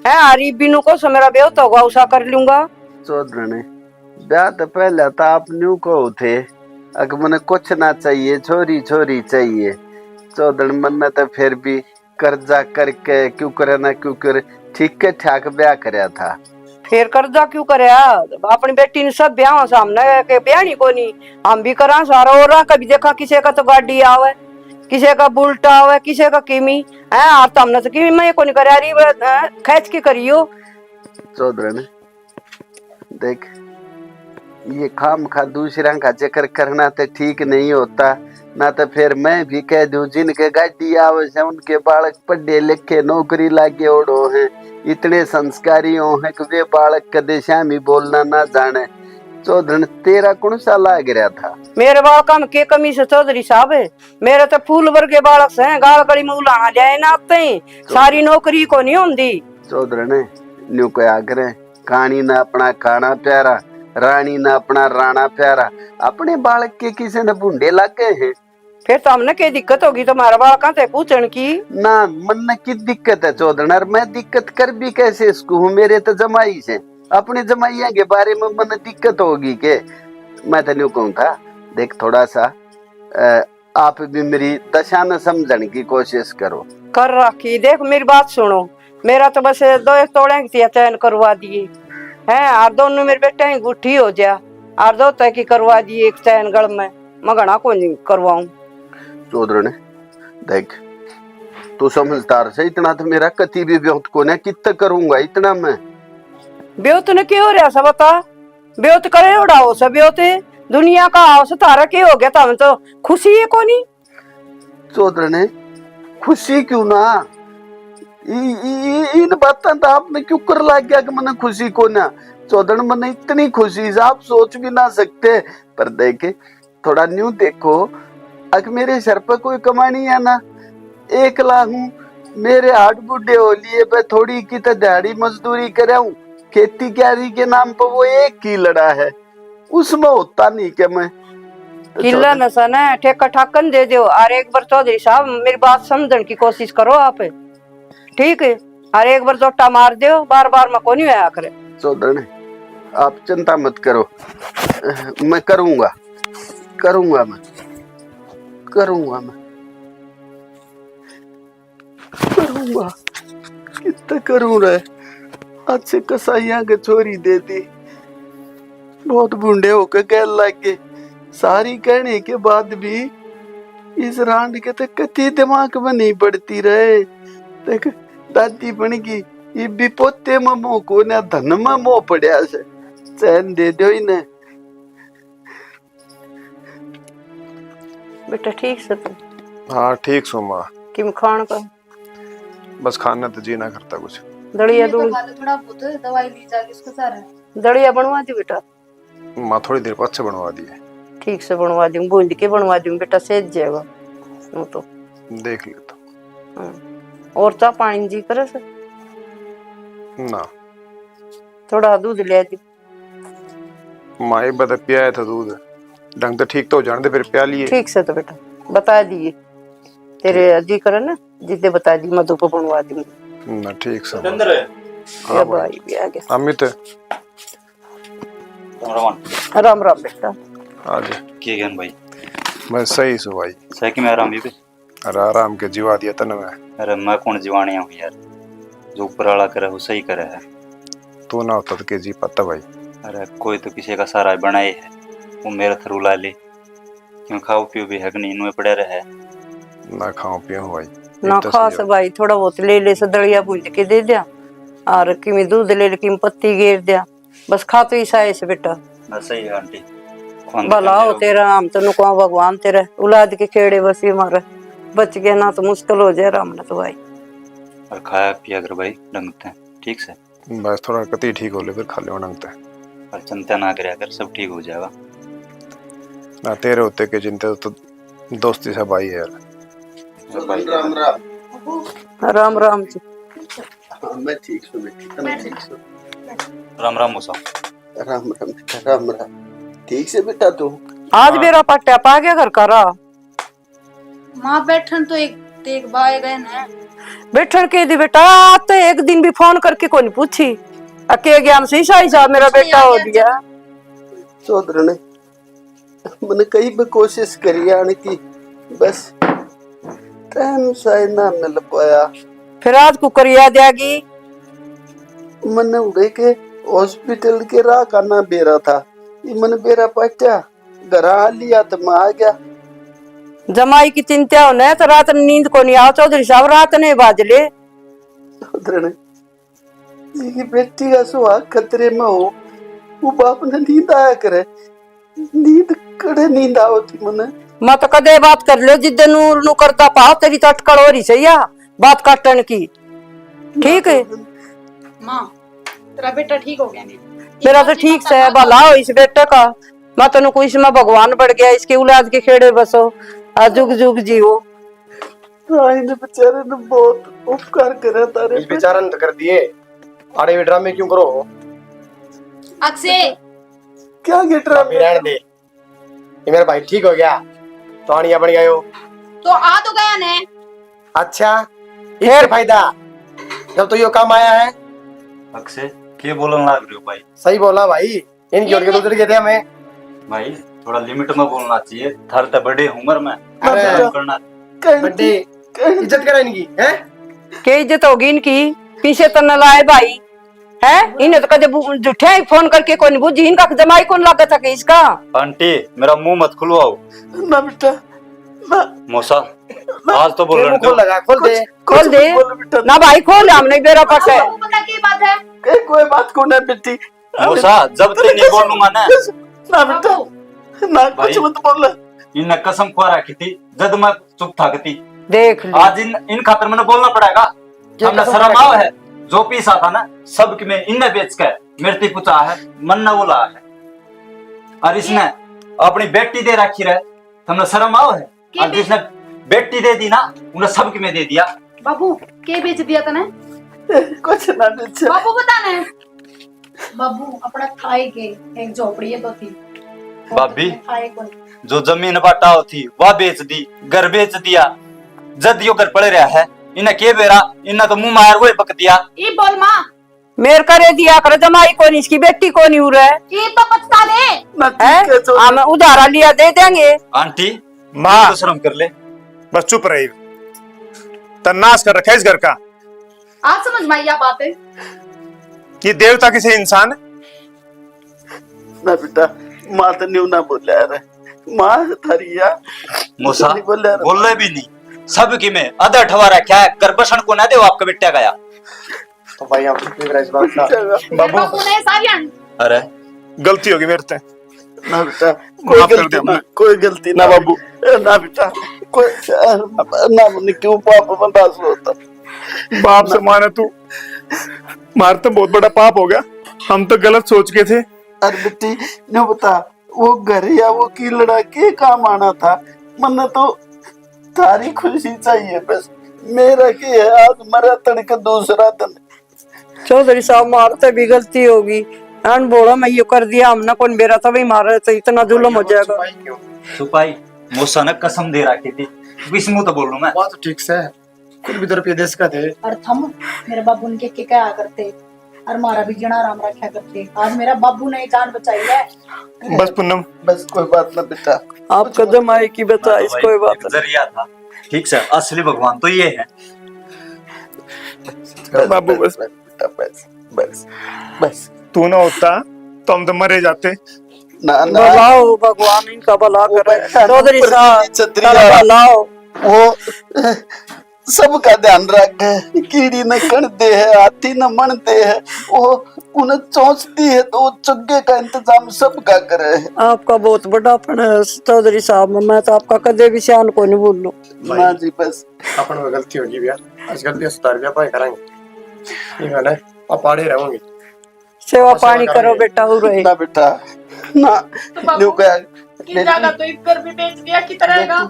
है, आरी बिनु को सो मेरा ब्याह तो होगा उसा कर लूंगा। चौधरी ब्याह तो पहले तो आप न्यू को थे, अगर मैंने कुछ ना चाहिए, छोरी छोरी चाहिए। चौधरी मन ने तो फिर भी कर्जा करके क्यों करे ना क्यों करे, ठीक ठाक ब्याह कराया था। फिर कर्जा क्यों करे, अपनी बेटी ने सब ब्याह सामने के ब्याह नहीं को नहीं, हम भी करा सारा। और कभी देखा किसी का तो गाड़ी आवे, किसी का बुलटा आवे, किसी का किमी है, और तो हमने तो किमी मैं को नहीं करे खेच के करियो। चौधरी देख, ये खाम खा दूसरा का जिक्र करना तो ठीक नहीं होता ना, तो फिर मैं भी कह दूं जिनके गाड़ी आवे से उनके बालक पढ़े लिखे नौकरी लागे ओढ़ो हैं, इतने संस्कारी हो हैं कि वे बालक कदे शामी बोलना ना जाने। चौधरी तेरा कौन सा लाग रहा था? मेरे बालक में के कमी से चौधरी साहब है, मेरे तो फूल वर्गे बालक हैं, गाल गली में उला जाए ना आते सारी नौकरी को नहीं होंगी। चौधरी ने न्यू को आग्रह, कहानी ना अपना खाना प्यारा, रानी ना अपना राणा प्यारा, अपने बालक के किसी ने बूंदे लागे हैं। फिर तो हमने क्या दिक्कत होगी तुम्हारा बालक से पूछने की ना। मन की दिक्कत है चौधरी, और मैं दिक्कत कर भी कैसे इसको हूँ, मेरे तो जमाई से, अपने जमाइया के बारे में मन दिक्कत होगी के। मैं तो न्यू कहूँ था, देख थोड़ा सा आप भी मेरी दशा न समझने की कोशिश करो। कर रखी। देख मेरी बात सुनो, मेरा तो बस 2 तोड़े की चयन करवा दिए हैं, और दोनों मेरे बेटे की गुठी हो जा, और 2 तय की करवा दिए एक चयन गढ़ में, मगना को नहीं करवाऊं। चौधरी ने देख, तू समझदार से, इतना तो मेरा कति भी ब्योत को ने कितना करूंगा इतना मैं। ब्योत ने क्यों रहा सा बता, ब्योत करे उड़ाओ सब ब्योत दुनिया का आओ से तारा के हो गया था, तो खुशी है कोनी। चौधरी ने खुशी क्यों ना, इन बातों तो आपने क्यों कर लग गया कि मैंने खुशी को ना। चौधन मन इतनी खुशी से आप सोच भी ना सकते। पर देखे थोड़ा न्यू देखो, अगर मेरे सर पर कोई कमानी है ना, 1 लाख हूँ, मेरे हाथ बुढ़े हो लिए, मैं थोड़ी की तो दिहाड़ी मजदूरी करे हूँ, खेती क्यारी के नाम पर वो एक ही लड़ा है, उसमें होता नहीं क्या मैं तो किला नशा न ठेका ठाकन दे दो। और एक बार चौधरी साहब मेरी बात समझने की कोशिश करो आप, ठीक है? और एक बार जोटा मार दो, बार बार मैं को नहीं आया करे। चौधरी आप चिंता मत करो, मैं करूंगा करूंगा मैं करूंगा कितना करूं रे। अच्छे कसाइया के छोरी दे दी, बहुत बूढ़े होकर कह लगे, सारी कहने के बाद भी इस रांड के तो कति दिमाग में नहीं पड़ती रहे। देख दादी बन गई, ये भी पोते में मोह को ना धन में मोह पड़ा से, चैन दे दो इन्हें। बेटा ठीक से तुम? हाँ ठीक सो माँ। किम खान का बस खाना तो जी ना करता कुछ। दड़िया दूध थोड़ा बहुत दवाई ली जाके इसको सारा दड़िया बनवा दी बेटा। माँ थोड़ी देर बाद से बनवा दिए। ठीक से बनवा दूं, बूंद के बनवा दूं बेटा, सेज जाएगा वो तो। देख लेता और चाह पानी जी करे से ना। थोड़ा दूध ले दी। माँ एक बार पिया था दूध, ढंग तो ठीक तो हो जाने दे, फिर प्या लिए। ठीक से तो बेटा बता दिए, तेरे जी करे ना जितने बता दी, मधु को बनवा दूंगी ना। ठीक से ये भाई भी आ गया। अमित राम राम बेटा। आज के ज्ञान भाई? मैं सही सो भाई। सही कि मैं आराम भी? अरे आराम के जीवा दिया तन मैं। अरे मैं कौन जीवाने हूँ यार, जो ऊपर वाला करे वो सही करे है। तू ना होता तो के जी पाता भाई। अरे कोई तो किसी का सहारा बनाए है, वो मेरे थ्रू ला ले, क्यों खाओ पियो भी है कि नहीं, इनमें पड़े रहे। ना खाओ पियो भाई ना खास भाई, थोड़ा बहुत ले ले से दड़िया भूज के दे दिया, और किमी दूध ले ले, किमी पत्ती घेर दिया, बस खा तो ईसा ऐसे बेटा। बस सही है आंटी। भला हो तेरा, हम तो नुकवा भगवान तेरा औलाद के खेड़े बस ये मारे बच गया ना, तो मुश्किल हो जाए राम ना तो भाई। और खाया पिया कर भाई ढंग से, ठीक से। बस थोड़ा कति ठीक हो ले फिर खा ले ढंग से। और चिंता ना करे कर, सब ठीक हो जाएगा। ना तेरे होते के चिंता तो दोस्ती से भाई है यार। राम राम राम राम जी। मैं ठीक हूँ बेटी, मैं ठीक हूँ। राम राम मूसा। राम राम बेटा, राम राम। ठीक से बेटा तू? आज मेरा पट्टा पा गया घर का रहा। माँ बैठन तो एक देख बाए गए ना, बैठन के दी बेटा, तो एक दिन भी फोन करके कोई पूछी, अके ज्ञान से ईसा ईसा मेरा बेटा हो गया। चौधरी ने मैंने कई बार कोशिश करी आने की, बस टाइम से ना मिल पाया। फिर आज कुकर याद आ गई। मैंने उड़े के हॉस्पिटल के राह करना बेरा था, ये मैंने बेरा पटा घर आ लिया तो मैं आ गया। जमाई की चिंता हो न तो रात नींद को नहीं आओ चौधरी साहब, रात ने बाजले। चौधरी ने जी की बेटी का सुहाग खतरे में हो, वो बाप ने नींद आया करे, नींद कड़े नींद आवती मने। मैं तो कदे बात कर लो जिद्दे नूर नु करता पाओ, तेरी तो अटकड़ हो रही सही है बात काटन की, ठीक है? माँ तेरा बेटा ठीक हो गया नहीं? मेरा तो ठीक से है, भला हो इस बेटे का। मैं तेन को इसमें भगवान बढ़ गया, इसके औलाद के खेड़े बसो, जुग जुग जियो। ने बेचारे ने बहुत उपकार करा तारे। इस बेचारा ने तो कर दिए, अरे ड्रामे क्यों करो? अक्षय क्या गिट रहा रहने दे, ये मेरा भाई ठीक हो गया तो आनिया बन गए हो तो आ तो गया ने। अच्छा इससे फायदा जब तो यो काम आया है। अक्षय के बोलने लग रहे हो भाई? सही बोला भाई, इनकी ओर के दूसरे के थे हमें। भाई थोड़ा लिमिट में बोलना चाहिए, थर तो बड़े उम्र में अरे करना। बड्डे इज्जत करा इनकी है, के इज्जत होगी इनकी? पीछे तो न लाए भाई है, इन्हें तो कदे झूठे फोन करके कौन बुझी, इनका जमाई कौन लागत है इसका? आंटी मेरा मुंह मत खुलवाओ। ना बेटा ना, मौसा आज तो बोल रहे खोल लगा, खोल दे खोल दे ना भाई, खोल, हमने बेरा पट है। पता की बात है? कोई बात को ना बेटी। मौसा जब तक नहीं बोलूंगा ना ना बेटा ना, कुछ मत बोल। इनने कसम खुआ रखी थी, जब मैं चुप था कती। देख लो आज इन खातर मैंने बोलना पड़ेगा, हमने शर्म आओ है। जो पीसा था ना सब में इन्हें बेच कर मृत्यु पुचा है, मन न बोला है। और इसने अपनी बेटी दे रखी रहे, तुमने शर्म आओ है। और जिसने बेटी दे दी ना उन्हें सबके में दे दिया। बाबू के बेच दिया तने? कुछ ना बेचे। बाबू बता ने। बाबू अपना खाए के एक झोपड़ी है तो थी। भाभी खाए को जो जमीन बाटाओ थी वह बेच दी, घर बेच दिया, जदियो घर पड़े रहा है। इन्हें के बेरा, इन्हें तो मुंह मार वो पक दिया। ई बोल मां, मेर करे दिया कर, जमाई को नहीं, इसकी बेटी को नहीं उड़ है। ई तो पछता दे। ना ठीक है तो हम उधारा लिया दे देंगे। आंटी माँ तो शर्म कर ले। बस चुप रही, तन्नास कर रखा है इस घर का। आज समझ में आई यह बात है। कि देवता किसी इंसान है? ना बेटा, माँ तो न्यू ना बोले यार, माँ थरिया मूसा नहीं बोले यार। बोले भी नहीं, सब की में अदर ठवारा क्या है, गर्भषण को ना दे वो आपका बेटा गया। तो भाई आप इस बात का बाबू ने सारियन अरे गलती होगी मेरे से। ना बेटा, कोई माफ कर गलती दे ना, हमने। कोई गलती ना बाबू। ना बेटा, कोई ना बोले क्यों पाप बर्दाश्त होता। बाप से माने तू, मार तो बहुत बड़ा पाप हो गया। हम तो गलत सोच के थे। अरे बेटी न्यू बता, वो घर या वो की लड़ा के काम आना था, मन तो थारी खुशी चाहिए बस। मेरा की है आज मरा तड़के दूसरा दिन। चौधरी साहब मारते भी गलती होगी, अन बोला मैं ये कर दिया, हमने कौन बेरा था भाई मारा तो इतना जुल्म हो जाएगा। छुपाई मूसा ने कसम दे रखी थी, विष्णु तो बोल रहा मैं। बात तो ठीक से है, कुछ भी रुपये देश का थे। और थम मेरे बाबू ने के क्या करते और मारा भी जना राम रखा करते। आज मेरा बाबू ने जान बचाई है। बस पूनम, बस कोई बात ना बेटा, आप कदम आए की बता, इस कोई बात एक जरिया था, ठीक से असली भगवान तो ये है। बाबू बस बेटा, बस बस बस। तू ना होता तो हम तो मरे जाते। ना ना भला हो, भगवान इनका भला वो करे। बैठा ना चौधरी ऊपर साहब की छतरी तारा है। भला हो। वो सबका ध्यान रखे, कीड़ी न कण दे है, हाथी न मन दे है, वो उन्हें चोंचती है तो वो चुग्गे का इंतजाम सबका करे है। आपका बहुत बड़ा पण है चौधरी साहब, मैं तो आपका कदे भी सियान को नहीं बोलूं। ना जी बस अपन में गलती होगी भैया, आज गलती सुधार भी अपन करेंगे। ये ना आप पाड़े रहोगे, सेवा पानी करो बेटा, हो रहे ना बेटा ना। न्यू क्या की जगह तो एक घर भी बेच दिया की तरह का।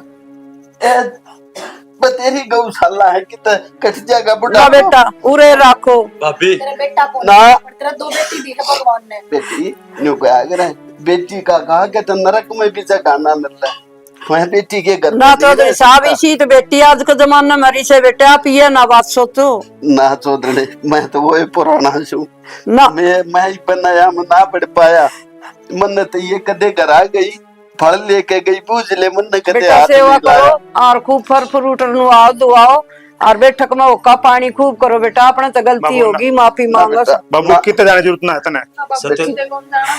तेरी गौशाला है कि कट जाएगा ना बुढ़ा बेटा, उरे रखो। भाभी तेरे बेटा को ना। नहीं, पर तेरा दो बेटी दी है भगवान ने। बेटी न्यू क्या करे, बेटी का कहा के तो नरक में भी जगह ना मिल रहा है, वह बेटी के घर ना में नहीं चौधरी रह साहब सकता। इसी तो बेटी आज के जमाने में से बेटे आप ये ना बात सोचो ना चौधरी, मैं तो वो पुराना हूँ ना। मैं ही बनाया, मैं ना पढ़ पाया। मन तो ये कदे घर आ गई, फल लेके गई, पूछ ले मन ने कदे बेटा हाथ सेवा नहीं करो लाया। और खूब फल फ्रूट नुआओ दुआओ और बैठक में होका पानी खूब करो बेटा, अपने तो गलती बाबू, होगी, माफी ना मांगो। बेटा, बाबू कितने जाने जरूरत ना है तने। सत्य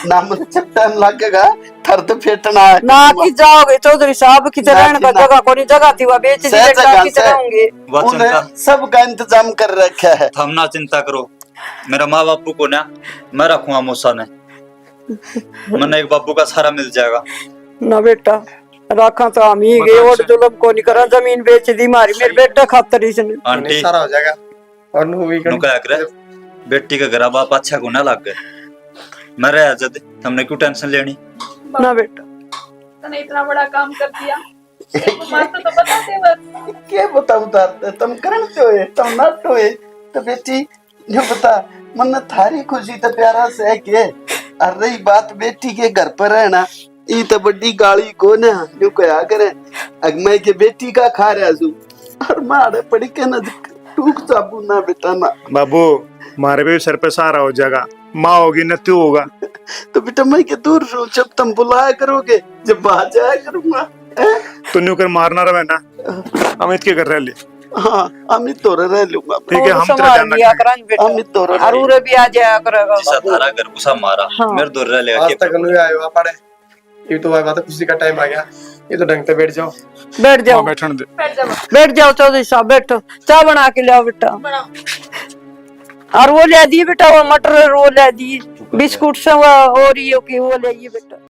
ना मुझे जब टाइम लगेगा थर तो फेटना है ना कि जाओगे चौधरी साहब की ना रहने का कि ना। जगह को नहीं, जगह थी वह बेच दी सह बेटा जगह की से। होंगे। वह चिंता उन्हें सबका इंतजाम कर रखा है। हम ना चिंता करो, मेरा माँ बापू को ना मैं रखूंगा मूसा ने, मैंने एक बापू का सहारा मिल जाएगा। ना बेटा रखा तो हम ही गए और जुल्म को नहीं करा, जमीन बेच दी मारी मेरे बेटे खातर इसने। आंटी सारा हो जाएगा और नु भी नु क्या करे, बेटी का घर बाप अच्छा को ना लग गए, मैं रह जद हमने क्यों टेंशन लेनी। ना बेटा तने इतना बड़ा काम कर दिया, मास्टर तो बता दे बस। के बता उतारते तुम करते हो तुम नट हो तो बेटी जो बता मन थारी खुशी तो प्यारा से है के। और रही बात बेटी के घर पर रहना, ये तो बड़ी गाली को ना जो क्या करे, अगमे के बेटी का खा रहा हूँ और मारे पड़ी के ना टूक चाबू ना बेटा ना। बाबू मारे भी सर पे सहारा हो जाएगा, माँ होगी न तू होगा। तो बेटा मैं के दूर रहूं, जब तुम बुलाया करोगे जब बाहर जाया करूंगा। तू न्यू कर मारना रहे ना, अमित के घर रह ले। हाँ अमित तो रह लूंगा, ठीक है, हम तेरा संभाल ध्यान लिया रखेंगे। करांगे बेटा, अमित तो और उरे भी आ जाया करेगा। जिसा थारा घर घुसा मारा हाँ। मेरे दूर रह लेगा आज के तक नु आए हो पड़े। ये तो बात खुशी का टाइम आ गया, ये तो ढंग से बैठ जाओ। बैठ जाओ, हाँ, बैठने दे। बैठ जाओ चौधरी साहब, बैठो, चाय बना के लाओ बेटा। और वो ले दिए बेटा, वो मटर वो ले दिए, बिस्कुट से वो और ये की वो ले बेटा।